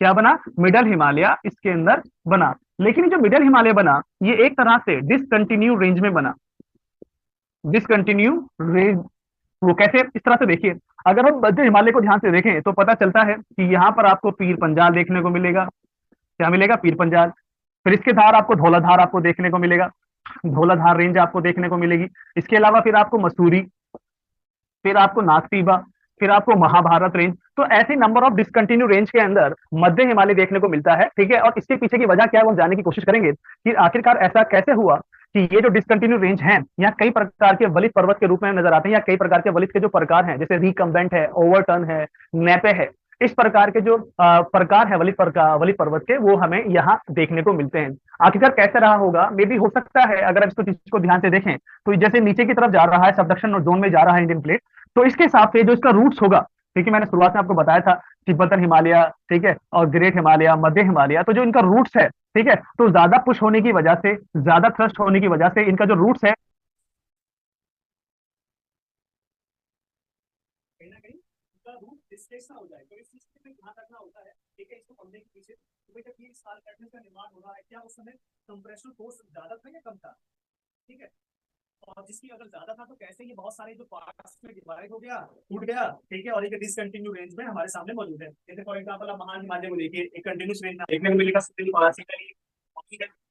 क्या बना, मिडल हिमालय इसके अंदर बना। लेकिन ये जो मिडल हिमालय बना, ये एक तरह से डिसकंटिन्यू रेंज में बना। डिसकंटिन्यू रेंज, वो कैसे, इस तरह से देखिए, अगर हम मध्य हिमालय को ध्यान से देखें तो पता चलता है कि यहाँ पर आपको पीर पंजाल देखने को मिलेगा। क्या मिलेगा, पीर पंजाल। फिर इसके धार आपको धौलाधार आपको देखने को मिलेगा, धौलाधार रेंज आपको देखने को मिलेगी। इसके अलावा फिर आपको मसूरी, फिर आपको नागतीबा, फिर आपको महाभारत रेंज। तो ऐसे नंबर ऑफ डिसकंटिन्यू रेंज के अंदर मध्य हिमालय देखने को मिलता है। ठीक है, और इसके पीछे की वजह क्या है वो हम जानने की कोशिश करेंगे कि आखिरकार ऐसा कैसे हुआ कि ये जो डिसकंटिन्यू रेंज है, यहाँ कई प्रकार के वलित पर्वत के रूप में नजर आते हैं, या कई प्रकार के वलित के जो प्रकार हैं, जैसे रिकम्बेंट है, ओवरटर्न है, नेपे है, इस प्रकार के जो प्रकार है वलित पर्वत के, वो हमें यहाँ देखने को मिलते हैं। आखिरकार कैसे रहा होगा, मे भी हो सकता है, अगर आप इसको चीज को ध्यान से देखें तो जैसे नीचे की तरफ जा रहा है, सबडक्शन जोन में जा रहा है इंडियन प्लेट, तो इसके हिसाब से जो इसका रूट्स होगा, ठीक है, मैंने शुरुआत में आपको बताया था तिब्बतन हिमालय, ठीक है, और ग्रेट हिमालय, मध्य हिमालय, तो जो इनका रूट्स है, ठीक है, तो ज्यादा पुश होने की वजह से, ज्यादा थ्रस्ट होने की वजह से इनका जो रूट्स है कहीं ना कहीं इसका रूट डिस्प्लेस ना हो जाए। तो इस चीज पे ध्यान रखना होता है, ठीक है, इसको समझने के पीछे तो भाई जब ये स्टार पैटर्न का निर्माण हो रहा है, क्या उस समय कंप्रेशनल फोर्स ज्यादा था या कम था, ठीक है, और जिसकी अगर ज्यादा था तो कैसे ये बहुत सारे जो पार्ट्स में डिवाइड हो गया, टूट गया, ठीक है, और एक डिसकंटिन्यू रेंज में हमारे सामने मौजूद है। जैसे फॉर एग्जांपल आप महान हिमालय को देखिए, एक कंटिन्यूस रेंज देखने को मिलेगा,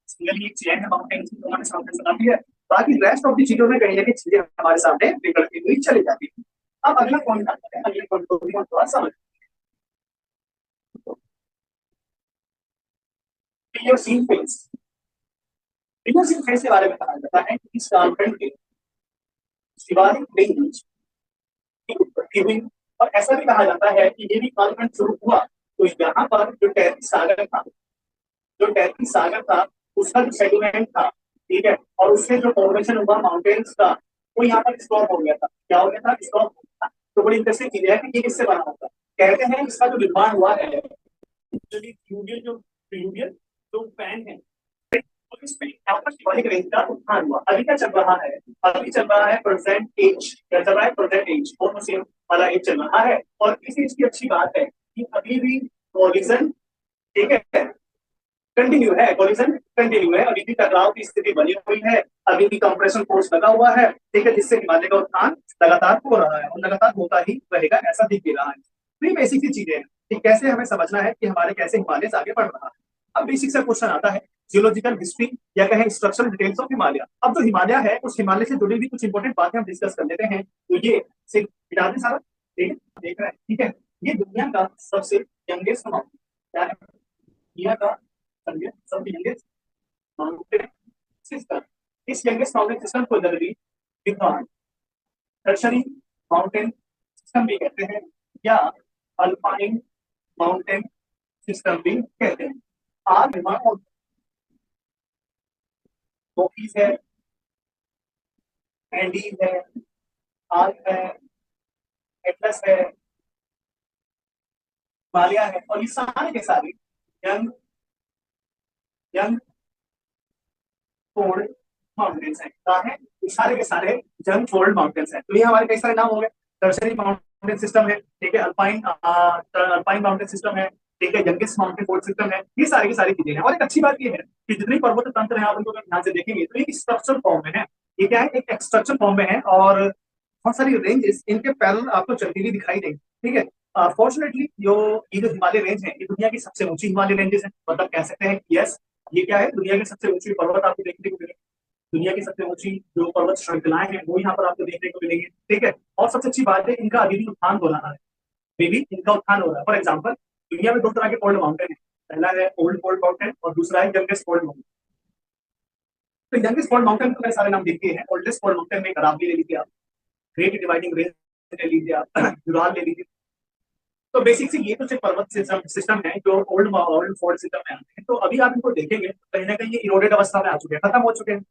सिंगल एक चेन है, माउंटेन हमारे सामने चलाती है, बाकी रेस्ट ऑफ दी चीजों में कहीं ना कहीं चीजें हमारे सामने बिगड़ती हुई चली जाती है। अब अगला पॉइंट आता है, अगले पॉइंट को भी हम थोड़ा समझ सीन फेस। सीन फेस के बारे में कहा जाता है कि इस कालखंड के शिवालिक रेंज की उत्पत्ति हुई, और ऐसा भी कहा जाता है कि ये भी कालखंड शुरू हुआ तो यहाँ पर जो टैथिस सागर था, जो टैथिस सागर था उसका जो सेटलमेंट था, ठीक है, और उससे जो फॉर्मेशन हुआ माउंटेन्स का, वो यहाँ पर स्टॉप हो गया था। क्या हो गया था, स्टॉप हो गया था। तो बड़ी इंटरेस्टिंग चीज है कि ये किससे बना होता है। कहते हैं इसका जो निर्माण हुआ है, जो फ्लूवियल जो फैन है, तो इसमें यहाँ पर शिवालिक रेंज का उत्थान हुआ। अभी क्या चल रहा है? अभी चल रहा है प्रेजेंट एज। क्या चल रहा है? प्रेजेंट एज, दोनों सेम वाला एज चल रहा है। और इस एज की अच्छी बात है कि अभी भी कोलिजन, ठीक है, कंटिन्यू है, कोलिजन कंटिन्यू है, अभी भी टकराव की स्थिति बनी हुई है, अभी भी कंप्रेशन फोर्स लगा हुआ है, ठीक है, जिससे हिमालय का उत्थान लगातार हो रहा है और लगातार होता ही रहेगा, ऐसा दिख भी रहा है। तो ये बेसिक सी चीजें हैं कि कैसे हमें समझना है कि हमारे कैसे हिमालय से आगे बढ़ रहा है। अब बेसिक सा क्वेश्चन आता है, जियोलॉजिकल हिस्ट्री या कहें स्ट्रक्चरल डिटेल्स ऑफ हिमालय। अब जो हिमालय है उस हिमालय से जुड़ी हुई कुछ इंपॉर्टेंट बातें हम डिस्कस कर लेते हैं। तो ये सिर्फ मिटा दें सारा, ठीक है, देख रहे हैं, ठीक है। ये दुनिया का सबसे यंगेस्ट माउंटेन क्या है? दुनिया का सबसे यंगेस्ट माउंटेन सिस्टम। इस यंगेस्ट माउंटेन सिस्टम को जनरली विद्वान टर्शरी माउंटेन सिस्टम भी कहते हैं या अल्पाइन माउंटेन सिस्टम भी कहते हैं। आज निर्माण मोकीज है, एंडीज है, आल्प है, एटलस है, हिमालय है, और ये सारे के सारे यंग यंग फोल्ड माउंटेन्स हैं। क्या है? ये सारे के सारे यंग फोल्ड माउंटेन्स हैं। तो ये हमारे कई सारे नाम हो गए। टर्शरी माउंटेन सिस्टम है, ठीक है, अल्पाइन अल्पाइन माउंटेन सिस्टम है, ठीक है, यंगेस्ट माउंटेन फोल्ड सिस्टम है। ये सारी की सारी चीजें हैं। और एक अच्छी बात ये है कि जितनी पर्वत तंत्र है आप उनको ध्यान से देखेंगे तो ये स्ट्रक्चर फॉर्म में है। ये क्या है? एक स्ट्रक्चर फॉर्म में है और बहुत सारी रेंजेस इनके पैरेलल आपको चलती हुई दिखाई देंगी, ठीक है। फॉर्चुनेटली ये जो हिमालय रेंज है ये दुनिया की सबसे ऊंची हिमालय रेंजेस है। मतलब कह सकते हैं कि यस, ये क्या है? दुनिया की सबसे ऊंची पर्वत आपको देखने को मिलेगी। दुनिया की सबसे ऊंची जो पर्वत श्रृंखलाएं हैं वो यहाँ पर आपको देखने को मिलेंगी, ठीक है। और सबसे अच्छी बात है, इनका अभी भी उत्थान हो रहा है, अभी भी इनका उत्थान हो रहा है। फॉर एग्जाम्पल, दुनिया में दो तरह के कोल्ड माउंटेन है। पहला है ओल्ड कोल्ड माउंटेन और दूसरा है यंगेस्ट कोल्ड माउंटेन। तो यंगेस्ट कोल्ड माउंटेन को सारे नाम देखते हैं। ओल्डेस्ट कोल्ड माउंटेन में अरावली ले लीजिए आप, ग्रेट डिवाइडिंग रेंज ले लीजिए आप, जुराल ले लीजिए। तो बेसिक से ये तो सिर्फ पर्वत सिस्टम है जो ओल्ड फोल्ड सिस्टम में आते हैं। तो अभी आप इनको देखेंगे तो कहीं ना कहीं ये इरोडेड अवस्था में आ चुके हैं, खत्म हो चुके हैं।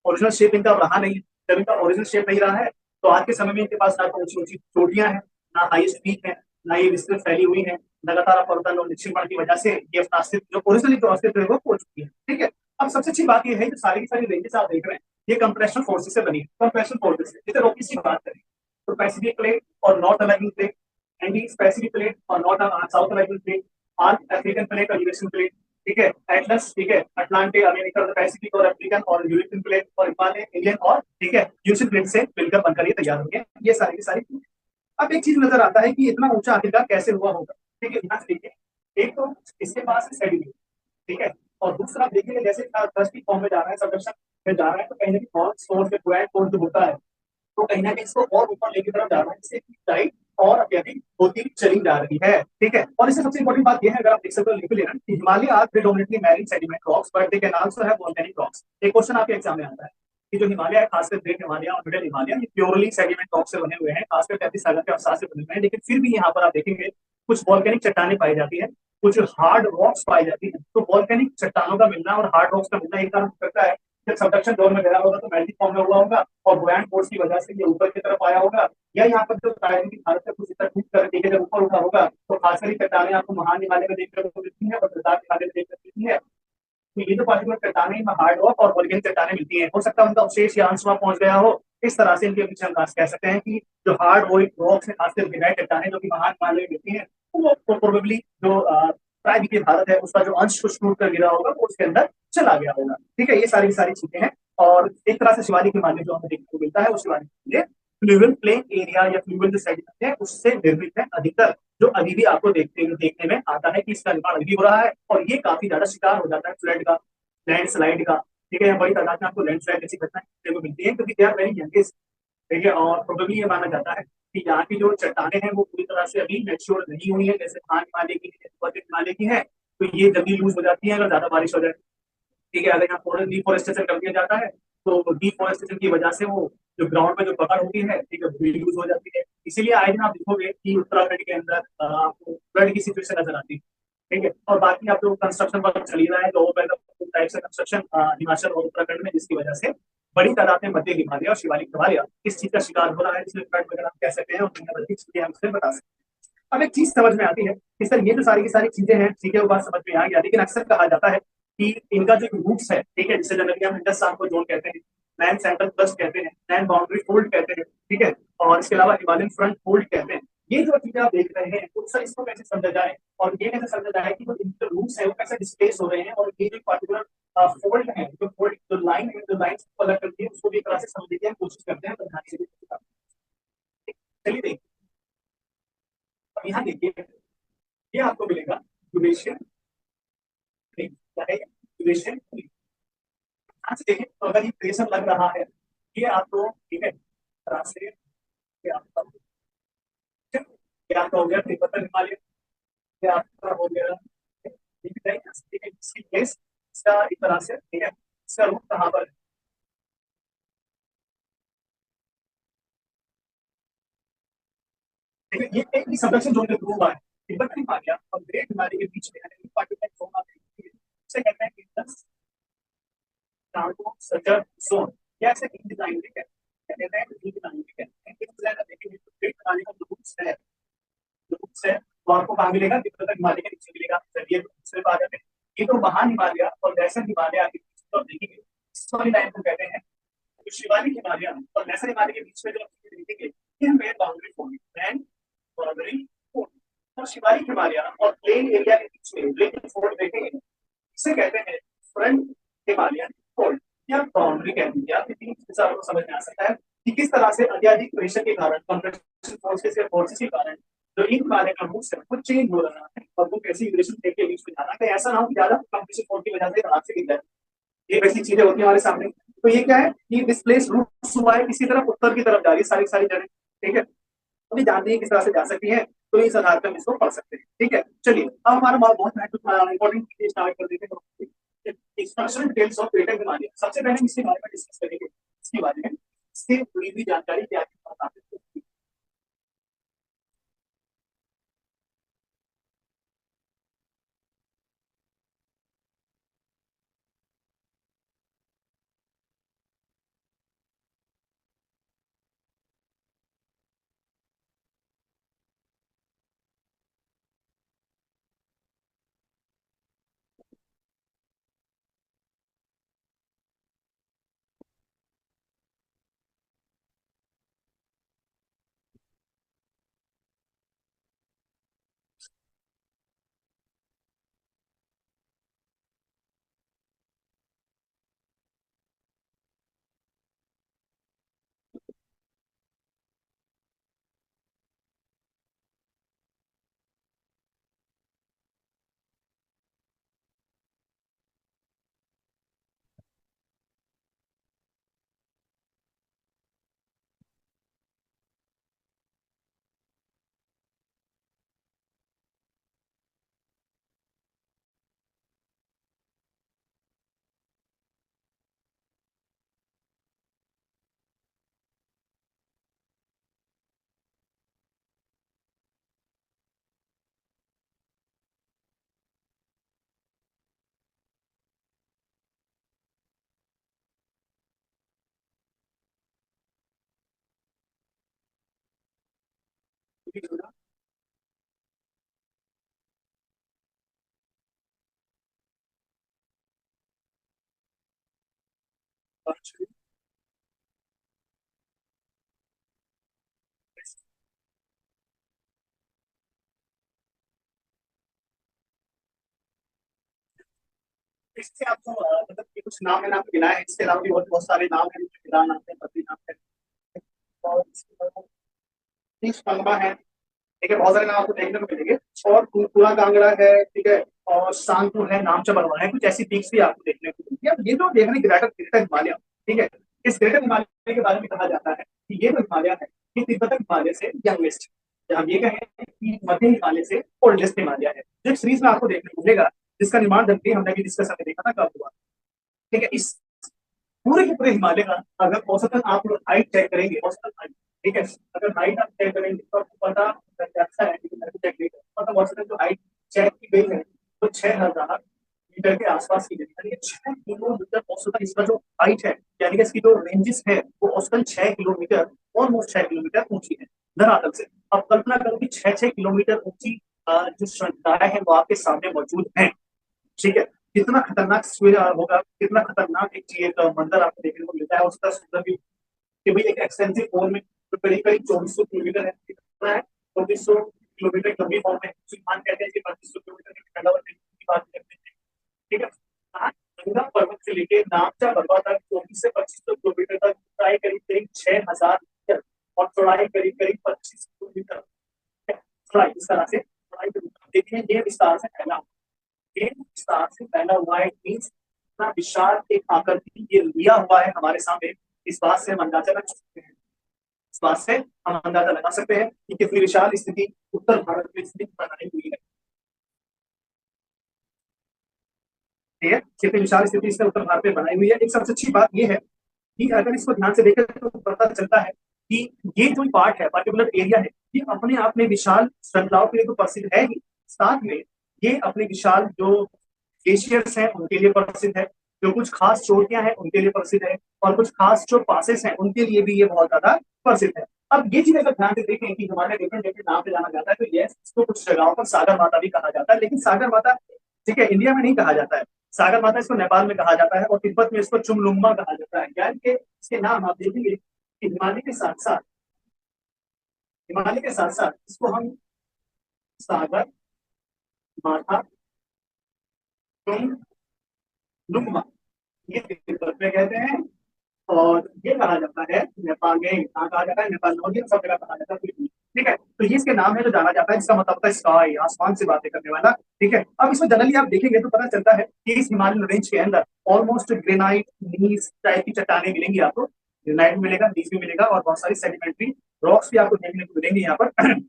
ओरिजिनल शेप इनका रहा नहीं है। जब इनका ओरिजिनल शेप नहीं रहा है तो आज के समय में इनके पास ना तो ऊंची ऊंची चोटियां हैं, ना हाईएस्ट पीक है, ना ये विस्तृत फैली हुई है। लगातार पर्वतन और निक्षेपण की वजह से ये अपना अस्तित्व, जो ओरिजिनली जो अस्तित्व है वो खो चुकी है, ठीक है। अब सबसे अच्छी बात ये है कि सारी की सारी रेंजेस आप देख रहे हैं ये कंप्रेशन फोर्सेस से बनी है। कंप्रेशन फोर्सेस से जैसे रोकीज की बात करें तो पैसिफिक प्लेट और North American plate, Andes Pacific plate और North South American plate, arc African plate और यूरेशियन प्लेट, ठीक है, एटलस, ठीक है, अटलांटिक अमेरिका पैसिफिक और अफ्रीकन और यूरोपियन प्लेट और हिमालय इंडियन और, ठीक है, यूरेशियन प्लेट से मिलकर बनकर ये तैयार होंगे। ये सारी की सारी। अब एक चीज नजर आता है कि इतना ऊंचा आखिरकार कैसे हुआ होगा, ठीक है, ध्यान से देखिए। एक तो इसके पास सेडिमेंट, ठीक है, और दूसरा देखिए जैसे थ्रस्ट फॉर्म में जा रहा है, सबडक्शन में जा रहा है, तो कहीं ना कहीं सोर्स में क्वेट फोर्स जो होता है तो कहीं ना कहीं इसको और ऊपर लेके तरफ जा रहा है, इससे टाइट और अत्यधिक होती चली जा रही है, ठीक है। और इससे सबसे इंपॉर्टेंट बात यह है, अगर आप देख सकते हो लिख लेना कि Himalaya are predominantly marine sediment rocks but they can also have volcanic rocks. एक क्वेश्चन आपके एग्जाम में आता है कि जो हिमालय है, खासकर ग्रेट हिमालय और मिडिल हिमालय, ये प्योरली सेडिमेंट रॉक से बने हुए हैं, खासकर 33 सागर के अवसाद से बने हुए हैं। लेकिन फिर भी यहाँ पर आप देखेंगे कुछ वॉल्केनिक चट्टानें पाई जाती है, कुछ हार्ड रॉक्स पाई जाती है। तो वॉल्केनिक चट्टानों का मिलना और हार्ड रॉक्स का मिलना एक कारण हो सकता है जब सबडक्शन जोन में गया होगा तो मेल्टिंग फॉर्म में हुआ होगा और बुयांट फोर्स की वजह से ये ऊपर की तरफ आया होगा, या यहाँ पर जो प्राकृतिक भारत से कुछ इतना टूट कर देखिए जब ऊपर उठा होगा तो खासकर चट्टानें आपको महान हिमालय में देखने को मिलती है और प्रताप हिमालय में देखने को मिलती है। तो ये तो पार्टिकुलर चट्टानें हार्ड रॉक और वॉल्केनिक चट्टानें मिलती हैं। हो सकता है उनका अवशेष या अंश वहां पहुंच गया हो। इस तरह से इनके पीछे हम कह सकते हैं कि जो हार्ड रॉक्स है, खासकर ग्रेनाइट चट्टानें जो कि महान हिमालय में मिलती हैं, वो प्रोबेबली जो प्रायद्वीपीय भारत है उसका जो अंश कुछ टूट कर गिरा होगा वो उसके अंदर चला गया होगा, ठीक है। ये सारी की सारी चीजें हैं। और एक तरह से शिवालिक हिमालय जो हमें देखने को मिलता है वो Shivalik Himalaya fluvial plain area या फ्लूवियल जो सेडिमेंट है उससे निर्मित है अधिकतर, जो अभी भी आपको देखने में आता है कि इसका निर्माण अभी भी हो रहा है और ये काफी ज्यादा शिकार हो जाता है फ्लड का, लैंडस्लाइड का, ठीक है। बड़ी तादाद में आपको लैंडस्लाइड जैसी घटना देखने को मिलती है क्योंकि दे आर वेरी यंगेस्ट, ठीक है। और प्रोबेबली ये माना जाता है कि यहाँ की जो चट्टानें हैं वो पूरी तरह से अभी मैच्योर नहीं हुई है, जैसे खान हिमालय की, हिमालय की है, तो ये जल्दी लूज हो जाती है अगर ज्यादा बारिश हो जाए, ठीक है। अगर यहाँ डिफोरेस्टेशन कर दिया जाता है तो डिफोरेस्टेशन की वजह से वो जो ग्राउंड में जो पकड़ होती है, ठीक है, वो लूज हो जाती है। इसीलिए आए दिन आप देखोगे कि उत्तराखंड के अंदर आपको फ्लड की सिचुएशन नजर आती है, ठीक है। और बाकी आप लोग कंस्ट्रक्शन वर्क चल ही रहा है तो टाइप से कंस्ट्रक्शन हिमाचल और उत्तराखंड में, जिसकी वजह से बड़ी तादाद में मध्य हिमालय और शिवालिक हिमालय इस चीज का शिकार हो रहा है, इसलिए फ्लड वगैरह हम कह सकते हैं और दुनिया भर की चीजें हम इससे बता सकते हैं। अब एक चीज समझ में आती है कि सर ये जो सारी की सारी चीजें हैं, ठीक है, वो बात समझ में आ गया, लेकिन अक्सर कहा जाता है कि इनका जो रूट्स है, ठीक है, जिसे जनरली हम इंडस को जोन कहते हैं, नैन सेंट्रल थ्रस्ट कहते हैं, नैन बाउंड्री फोल्ड कहते हैं, ठीक है, और इसके अलावा हिमालयन फ्रंट फोल्ड कहते हैं। ये जो चीजें आप देख रहे हैं, तो सर इसको कैसे समझा जाए, और ये कैसे समझा जाए कि वो इनके रूट्स है वो कैसे डिस्प्लेस हो रहे हैं, और ये जो पर्टिकुलर फोल्ड है, जो फोल्ड जो लाइन है, जो लाइन को अलग करती है, उसको भी एक तरह से समझने की हम कोशिश करते हैं समझाने के लिए। चलिए देखिए, अब यहाँ देखिए, ये आपको मिलेगा ड्यूरेशन, क्या है ड्यूरेशन। यहाँ से देखें तो अगर ये प्रेशर लग रहा है, ये आपको, ठीक है, तरह से ये आपका, ये आपका हो गया तिब्बतन हिमालय, ये आपका हो गया, ठीक है, इसकी प्लेस, इसका एक तरह से, ठीक है, इसका रूट कहाँ पर है? देखिए ये एक ही सबडक्शन जोन के थ्रू हुआ है, तिब्बतन हिमालय और ग्रेट हिमालय के बीच में है पार्टिकुलर जोन आप देखिए, इसे कहते हैं इंडस ट्रांसो सर्जर जोन, या ऐसे इंडिजाइन भी कहते हैं, इंडिजाइन भी कहते हैं। इस तरह का देखिए ग्रेट हिमालय का रूट्स है, रूट्स है, तो आपको कहाँ मिलेगा, तिब्बतन हिमालय के नीचे मिलेगा। चलिए दूसरे पे आ जाते हैं, ये तो महान हिमालय और लेसर हिमालय के बीच में आप देखेंगे, इस वाली लाइन को कहते हैं, तो शिवालिक हिमालय और लेसर हिमालय के बीच में जो आप देखेंगे, ये हमें boundary fold, land boundary fold, और शिवालिक हिमालय और प्लेन एरिया के बीच में प्लेन फोल्ड देखेंगे, इसे कहते हैं फ्रंट हिमालयन फोल्ड या बाउंड्री कह दीजिए आप। तीन चीजें आपको समझ में आ सकता है कि किस तरह से अत्यधिक प्रेशर के कारण, कंप्रेशन फोर्सेस के कारण जो इन हिमालय का रूट है वो चेंज हो रहा है, और वो कैसी ड्यूरेशन के बीच में जाना है, ऐसा ना हो कि ज्यादा कंप्रेशन फोर्स की वजह से हाथ से गिर जाए। ये वैसी चीजें होती है हमारे सामने। तो ये क्या है कि डिस्प्लेस रूट हुआ है, किसी तरफ उत्तर की तरफ जा रही है सारी सारी जगह, ठीक है, तो ये जानते हैं किस तरह से जा सकती है, तो इस आधार पर हम इसको पढ़ सकते हैं। ठीक है, चलिए अब हमारा बहुत इंपॉर्टेंट चीज स्टार्ट कर देते हैं, structural details of greater Himalaya. सबसे पहले हम इसके बारे में डिस्कस करेंगे, इसके बारे में इससे जुड़ी हुई जानकारी क्या है। इससे आपको मतलब कि कुछ नाम मैंने आपको गिनाए हैं, इसके अलावा भी बहुत बहुत सारे नाम हैं, केदारनाथ है, बद्रीनाथ है, और इसके अलावा शीश मंगमा है, ठीक है, बहुत सारे नाम आपको देखने को मिलेंगे, और पूरा कांगड़ा है, ठीक है, और शांतपुर है, नामचा बरवा है, कुछ ऐसी पीक्स भी आपको देखने को मिलेंगी। अब ये जो देख रहे हैं ग्रेटर ग्रेटर हिमालय, ठीक है, इस ग्रेटर हिमालय के बारे में कहा जाता है कि ये जो हिमालय है ये तिब्बतन हिमालय से यंगेस्ट, या हम ये कहें कि मध्य हिमालय से ओल्डेस्ट हिमालय है, जो एक सीरीज में आपको देखने को मिलेगा, जिसका निर्माण जब भी हमने भी डिस्कस करके देखा था कब हुआ। ठीक है, इस पूरे के पूरे हिमालय का अगर औसतन आप लोग हाइट चेक करेंगे, औसतन हाइट, ठीक है, अगर हाइट आप चेक करेंगे तो आपको पता अच्छा है, लेकिन मैं चेक नहीं करता, मतलब औसतन जो हाइट चेक की गई है वो 6,000 मीटर के आसपास की गई, यानी 6 किलोमीटर औसतन इसका जो हाइट है, यानी कि इसकी जो रेंजेस है वो औसतन 6 किलोमीटर, ऑलमोस्ट 6 किलोमीटर ऊंची है धरातल से। अब कल्पना करो कि 6-6 किलोमीटर ऊंची जो श्रृंखलाएं हैं वो आपके सामने मौजूद हैं। ठीक है, कितना खतरनाक होगा, कितना खतरनाक एक मंजर आपको देखने को मिलता है, उसका सुंदर भी कि भाई एक एक्सटेंसिव फॉर्म में तो करीब करीब 2400 किलोमीटर है, कितना है 2400 किलोमीटर लंबी फॉर्म है। सुलेमान कहते हैं कि 2500 किलोमीटर की फैला हुआ की बात करते हैं। ठीक है, गंगा पर्वत से लेके नामचा बरवा तक 24 से 2500 किलोमीटर तक, ऊंचाई करीब करीब 6000 मीटर और चौड़ाई करीब करीब 25 किलोमीटर। चौड़ाई इस तरह से चौड़ाई देखिए, ये विस्तार से फैला हुआ, ये विस्तार से फैला हुआ है, मीन्स इतना विशाल एक आकृति ये लिया हुआ है हमारे सामने। इस बात से हम अंदाजा लगा सकते हैं, इस बात से हम अंदाजा लगा सकते हैं कि कितनी विशाल स्थिति उत्तर भारत में स्थिति बनाई हुई है। ठीक है, कितनी विशाल स्थिति इसने उत्तर भारत में बनाई हुई है। एक सबसे अच्छी बात यह है कि अगर इसको ध्यान से देखें तो पता चलता है कि ये जो पार्ट है, पर्टिकुलर एरिया है, ये अपने आप में विशाल श्रृंखलाओं के लिए तो प्रसिद्ध है ही, साथ में ये अपने विशाल जो ग्लेशियर्स हैं उनके लिए प्रसिद्ध है, जो कुछ खास चोटियां हैं उनके लिए प्रसिद्ध है, और कुछ खास जो पासेस हैं उनके लिए भी ये बहुत ज्यादा प्रसिद्ध है। अब ये चीज अगर ध्यान से देखें कि हमारे डिफरेंट डिफरेंट नाम से जाना जाता है, तो ये इसको कुछ जगहों पर सागर माता भी कहा जाता है, लेकिन सागर माता ठीक है इंडिया में नहीं कहा जाता है। सागर माता इसको नेपाल में कहा जाता है, और तिब्बत में इसको चुमलुंगमा कहा जाता है। यानी कि इसके नाम आप देखेंगे कि हिमालय के साथ साथ इसको हम सागर माथा चुमलुंगमा ये तिब्बत में कहते हैं, और ये कहा जाता है नेपाल में, कहाँ कहा जाता है, नेपाल में, और ये सब जगह कहा जाता है। ठीक है, तो ये इसके नाम है जो जाना जाता है, जिसका मतलब होता है स्काई, आसमान से बातें करने वाला। ठीक है, अब इसमें जनरली आप देखेंगे तो पता चलता है कि इस हिमालयन रेंज के अंदर ऑलमोस्ट ग्रेनाइट, नीस टाइप की चट्टानें मिलेंगी आपको। ग्रेनाइट मिलेगा, नीस भी मिलेगा, और बहुत सारी सेडिमेंट्री रॉक्स भी आपको देखने को मिलेंगे यहाँ पर।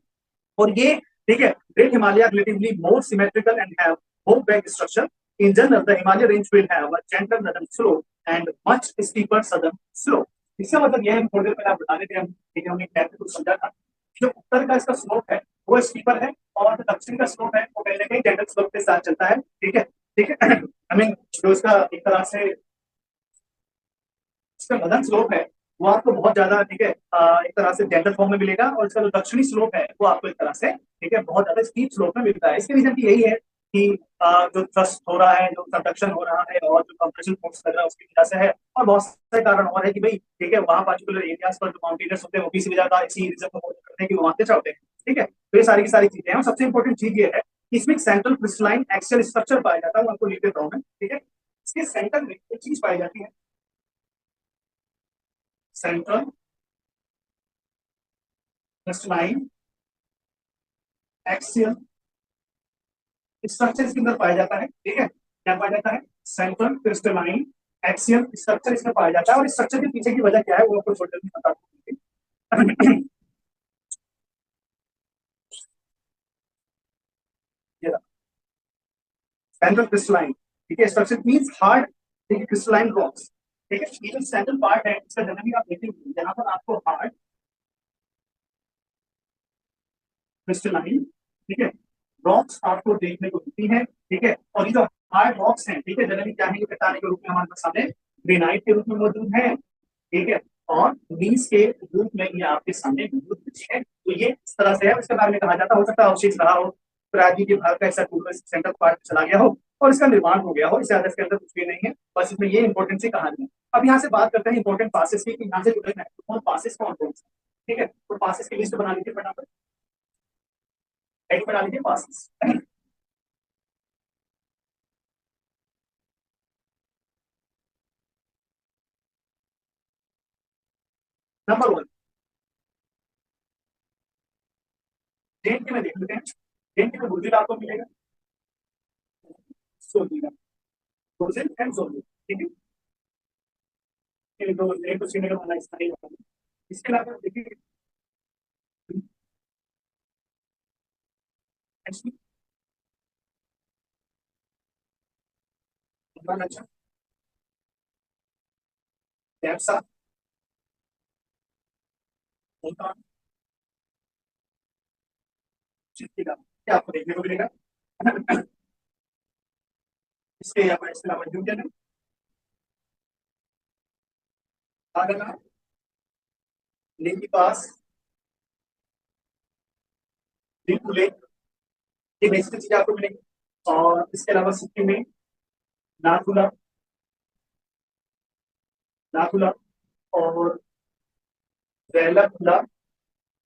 और ये ठीक है, great Himalaya relatively more symmetrical and have more bank structure. In general, the Himalaya range will have a gentle northern slope and much steeper southern slope. इसका मतलब यह है, थोड़ी देर पहले आप बता रहे थे, हम ठीक है, हमने कैसे कुछ समझा था। जो उत्तर का इसका स्लोप है वो स्टीपर है, और दक्षिण का स्लोप है वो कहीं ना कहीं जेंटल स्लोप के साथ चलता है। ठीक है, ठीक है, आई मीन जो इसका एक तरह से इसका नदन स्लोप है वो आपको बहुत ज्यादा ठीक है एक तरह से जेंटल फॉर्म में मिलेगा, और इसका जो दक्षिणी स्लोप है वो आपको एक तरह से ठीक है बहुत ज्यादा स्टीप स्लोप में मिलता है। इसके रीजन भी यही है कि जो थ्रस्ट हो रहा है, जो सबडक्शन हो रहा है, और जो कंप्रेशन फोर्स लग रहा है उसकी वजह से है, और बहुत सारे कारण और है कि भाई ठीक है वहाँ पर्टिकुलर एरियाज पर जो माउंटेनर्स होते हैं वो किसी वजह का इसी रीजन को फॉलो करते हैं कि वो वहाँ से चढ़ते हैं। ठीक है, तो ये सारी की सारी चीजें हैं, और सबसे इंपॉर्टेंट चीज ये है कि इसमें सेंट्रल क्रिस्टलाइन एक्सियल स्ट्रक्चर पाया जाता है, वो आपको लिख देता हूँ मैं। ठीक है, इसके सेंटर में एक चीज पाई जाती है, सेंट्रल क्रिस्टलाइन एक्सियल स्ट्रक्चर इसके अंदर पाया जाता है। ठीक है, क्या पाया जाता है, सेंट्रल क्रिस्टलाइन एक्सियल स्ट्रक्चर इसमें पाया जाता है, और इस स्ट्रक्चर के पीछे की वजह क्या है वो आपको थोड़ी देर में बता दूंगी। सेंट्रल क्रिस्टलाइन ठीक है स्ट्रक्चर मींस हार्ड ठीक है क्रिस्टलाइन रॉक्स। ठीक है, ये जो सेंट्रल पार्ट है इसका जनरली आप देखेंगे जहां पर आपको हार्ड क्रिस्टलाइन ठीक है रॉक्स आपको देखने को मिलती है। ठीक है, और ये जो हार्ड रॉक्स हैं ठीक है जनरली क्या है, ये चट्टाने के रूप में हमारे सामने ग्रेनाइट के रूप में मौजूद है। ठीक है, और नीस के रूप में ये आपके सामने मौजूद है। तो ये इस तरह से है, उसके बारे में कहा जाता हो सकता है अवशेष रहा हो, प्राचीन के भारत का ऐसा टूर सेंटर पार्ट चला गया हो और इसका निर्माण हो गया हो, इससे ज्यादा इसके अंदर कुछ भी नहीं है, बस इसमें ये इंपॉर्टेंट सी कहानी है। अब यहाँ से बात करते हैं इंपॉर्टेंट पासेस की, कि यहाँ से जुड़े महत्वपूर्ण पासेस कौन कौन से। ठीक है, तो पासेस की लिस्ट बना लीजिए फटाफट, हेड बना लीजिए पासेस। नंबर वन, ट्रेन के में देख लेते हैं, ट्रेन के में बुर्जिल आपको मिलेगा, सोचिएगा बुर्जिल एंड जोरलू। ठीक है, ये दो एक तो श्रीनगर वाला स्थायी होगा। इसके अलावा देखिए अच्छा कैप्सा होता चित्तीला क्या आपको देखने को मिलेगा। इसके अलावा यूनियन है, आगरा, लेकी पास, लिंक लेक, ये बेसिक चीजें आपको मिलेंगी। और इसके अलावा सिक्किम में नाथुला, नाथुला और वेलकुला,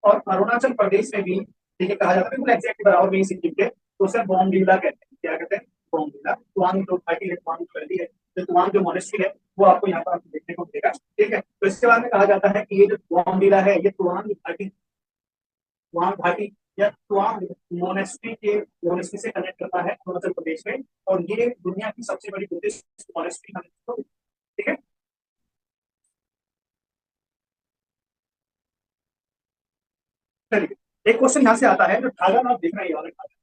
और अरुणाचल प्रदेश में भी ठीक है कहा जाता है, बिल्कुल एग्जैक्ट बराबर में ही सिक्किम के, तो उसे बोमडिला कहते हैं। क्या कहते हैं? बोमडिला। तुआंग जो घाटी है, तुआंग वैली है, जो तुआंग जो मोनेस्ट्री है, वो आपको यहाँ पर आपको देखने को मिलेगा। ठीक है, तो इसके बाद में कहा जाता है कि ये जो बोमडिला है, ये तुआंग घाटी, तुआंग घाटी या तुआंग मोनेस्ट्री के मोनेस्ट्री से कनेक्ट करता है अरुणाचल प्रदेश में, और ये दुनिया की सबसे बड़ी बुद्धिस्ट मोनेस्ट्री है। ठीक है, चलिए एक क्वेश्चन यहाँ से आता है, जो ठागा आप देख रहे हैं, ये वाला ठागा,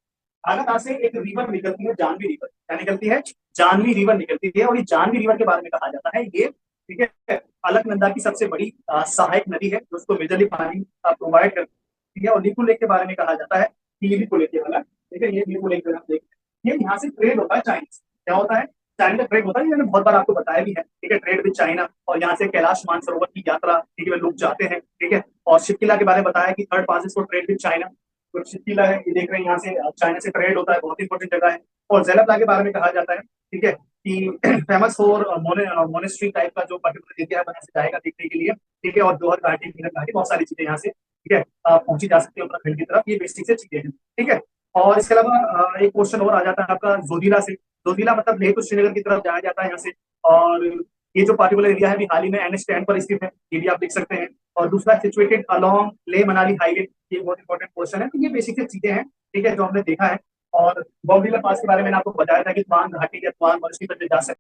ठागा से एक रिवर निकलती है, जानवी रिवर। क्या निकलती है? जानवी रिवर निकलती है। और ये जानवी रिवर के बारे में कहा जाता है, ये ठीक है अलकनंदा की सबसे बड़ी सहायक नदी है, जो उसको मेजरली पानी प्रोवाइड करती है। और लिपू लेक के बारे में कहा जाता है कि ये लिपू लेक वाला, ठीक है, ये लिपू लेक आप देख, ये यहाँ से ट्रेड होता है चाइनीज। क्या होता है? चाइना ट्रेड होता है, ये मैंने बहुत बार आपको बताया भी है। ठीक है, ट्रेड विद चाइना, और यहाँ से कैलाश मानसरोवर की यात्रा, ठीक है, लोग जाते हैं। ठीक है, और शिपकिला के बारे में बताया कि थर्ड पासेस को ट्रेड विद चाइना, तो शिपकिला है, ये देख रहे हैं, यहाँ से चाइना से ट्रेड होता है, बहुत इंपॉर्टेंट जगह है। और जेलापला के बारे में कहा जाता है, ठीक है, कि फेमस फॉर मोनेस्ट्री टाइप का जो पर्टिकुलर एरिया बना से जाएगा देखने के लिए। ठीक है, और दोहर घाटी, मीरक घाटी, बहुत सारी चीजें यहाँ से ठीक है पहुंची जा सकती है उत्तराखंड की तरफ। ये बेसिक से चीजें हैं। ठीक है, और इसके अलावा एक क्वेश्चन और आ जाता है आपका जोजिला से। जोजिला मतलब लेह तो श्रीनगर की तरफ जाया जाता है यहाँ से। और ये जो पार्टिकुलर एरिया है, हाल ही में NH10 पर स्थित है, ये भी आप देख सकते हैं। और दूसरा situated along Leh Manali highway, ये बहुत इंपॉर्टेंट क्वेश्चन है। तो ये बेसिक चीजें हैं, ठीक है, जो हमने देखा है। और बॉम्बीला पास के बारे में आपको बताया था कि तवांग घाटी या तवांग पर जा सकते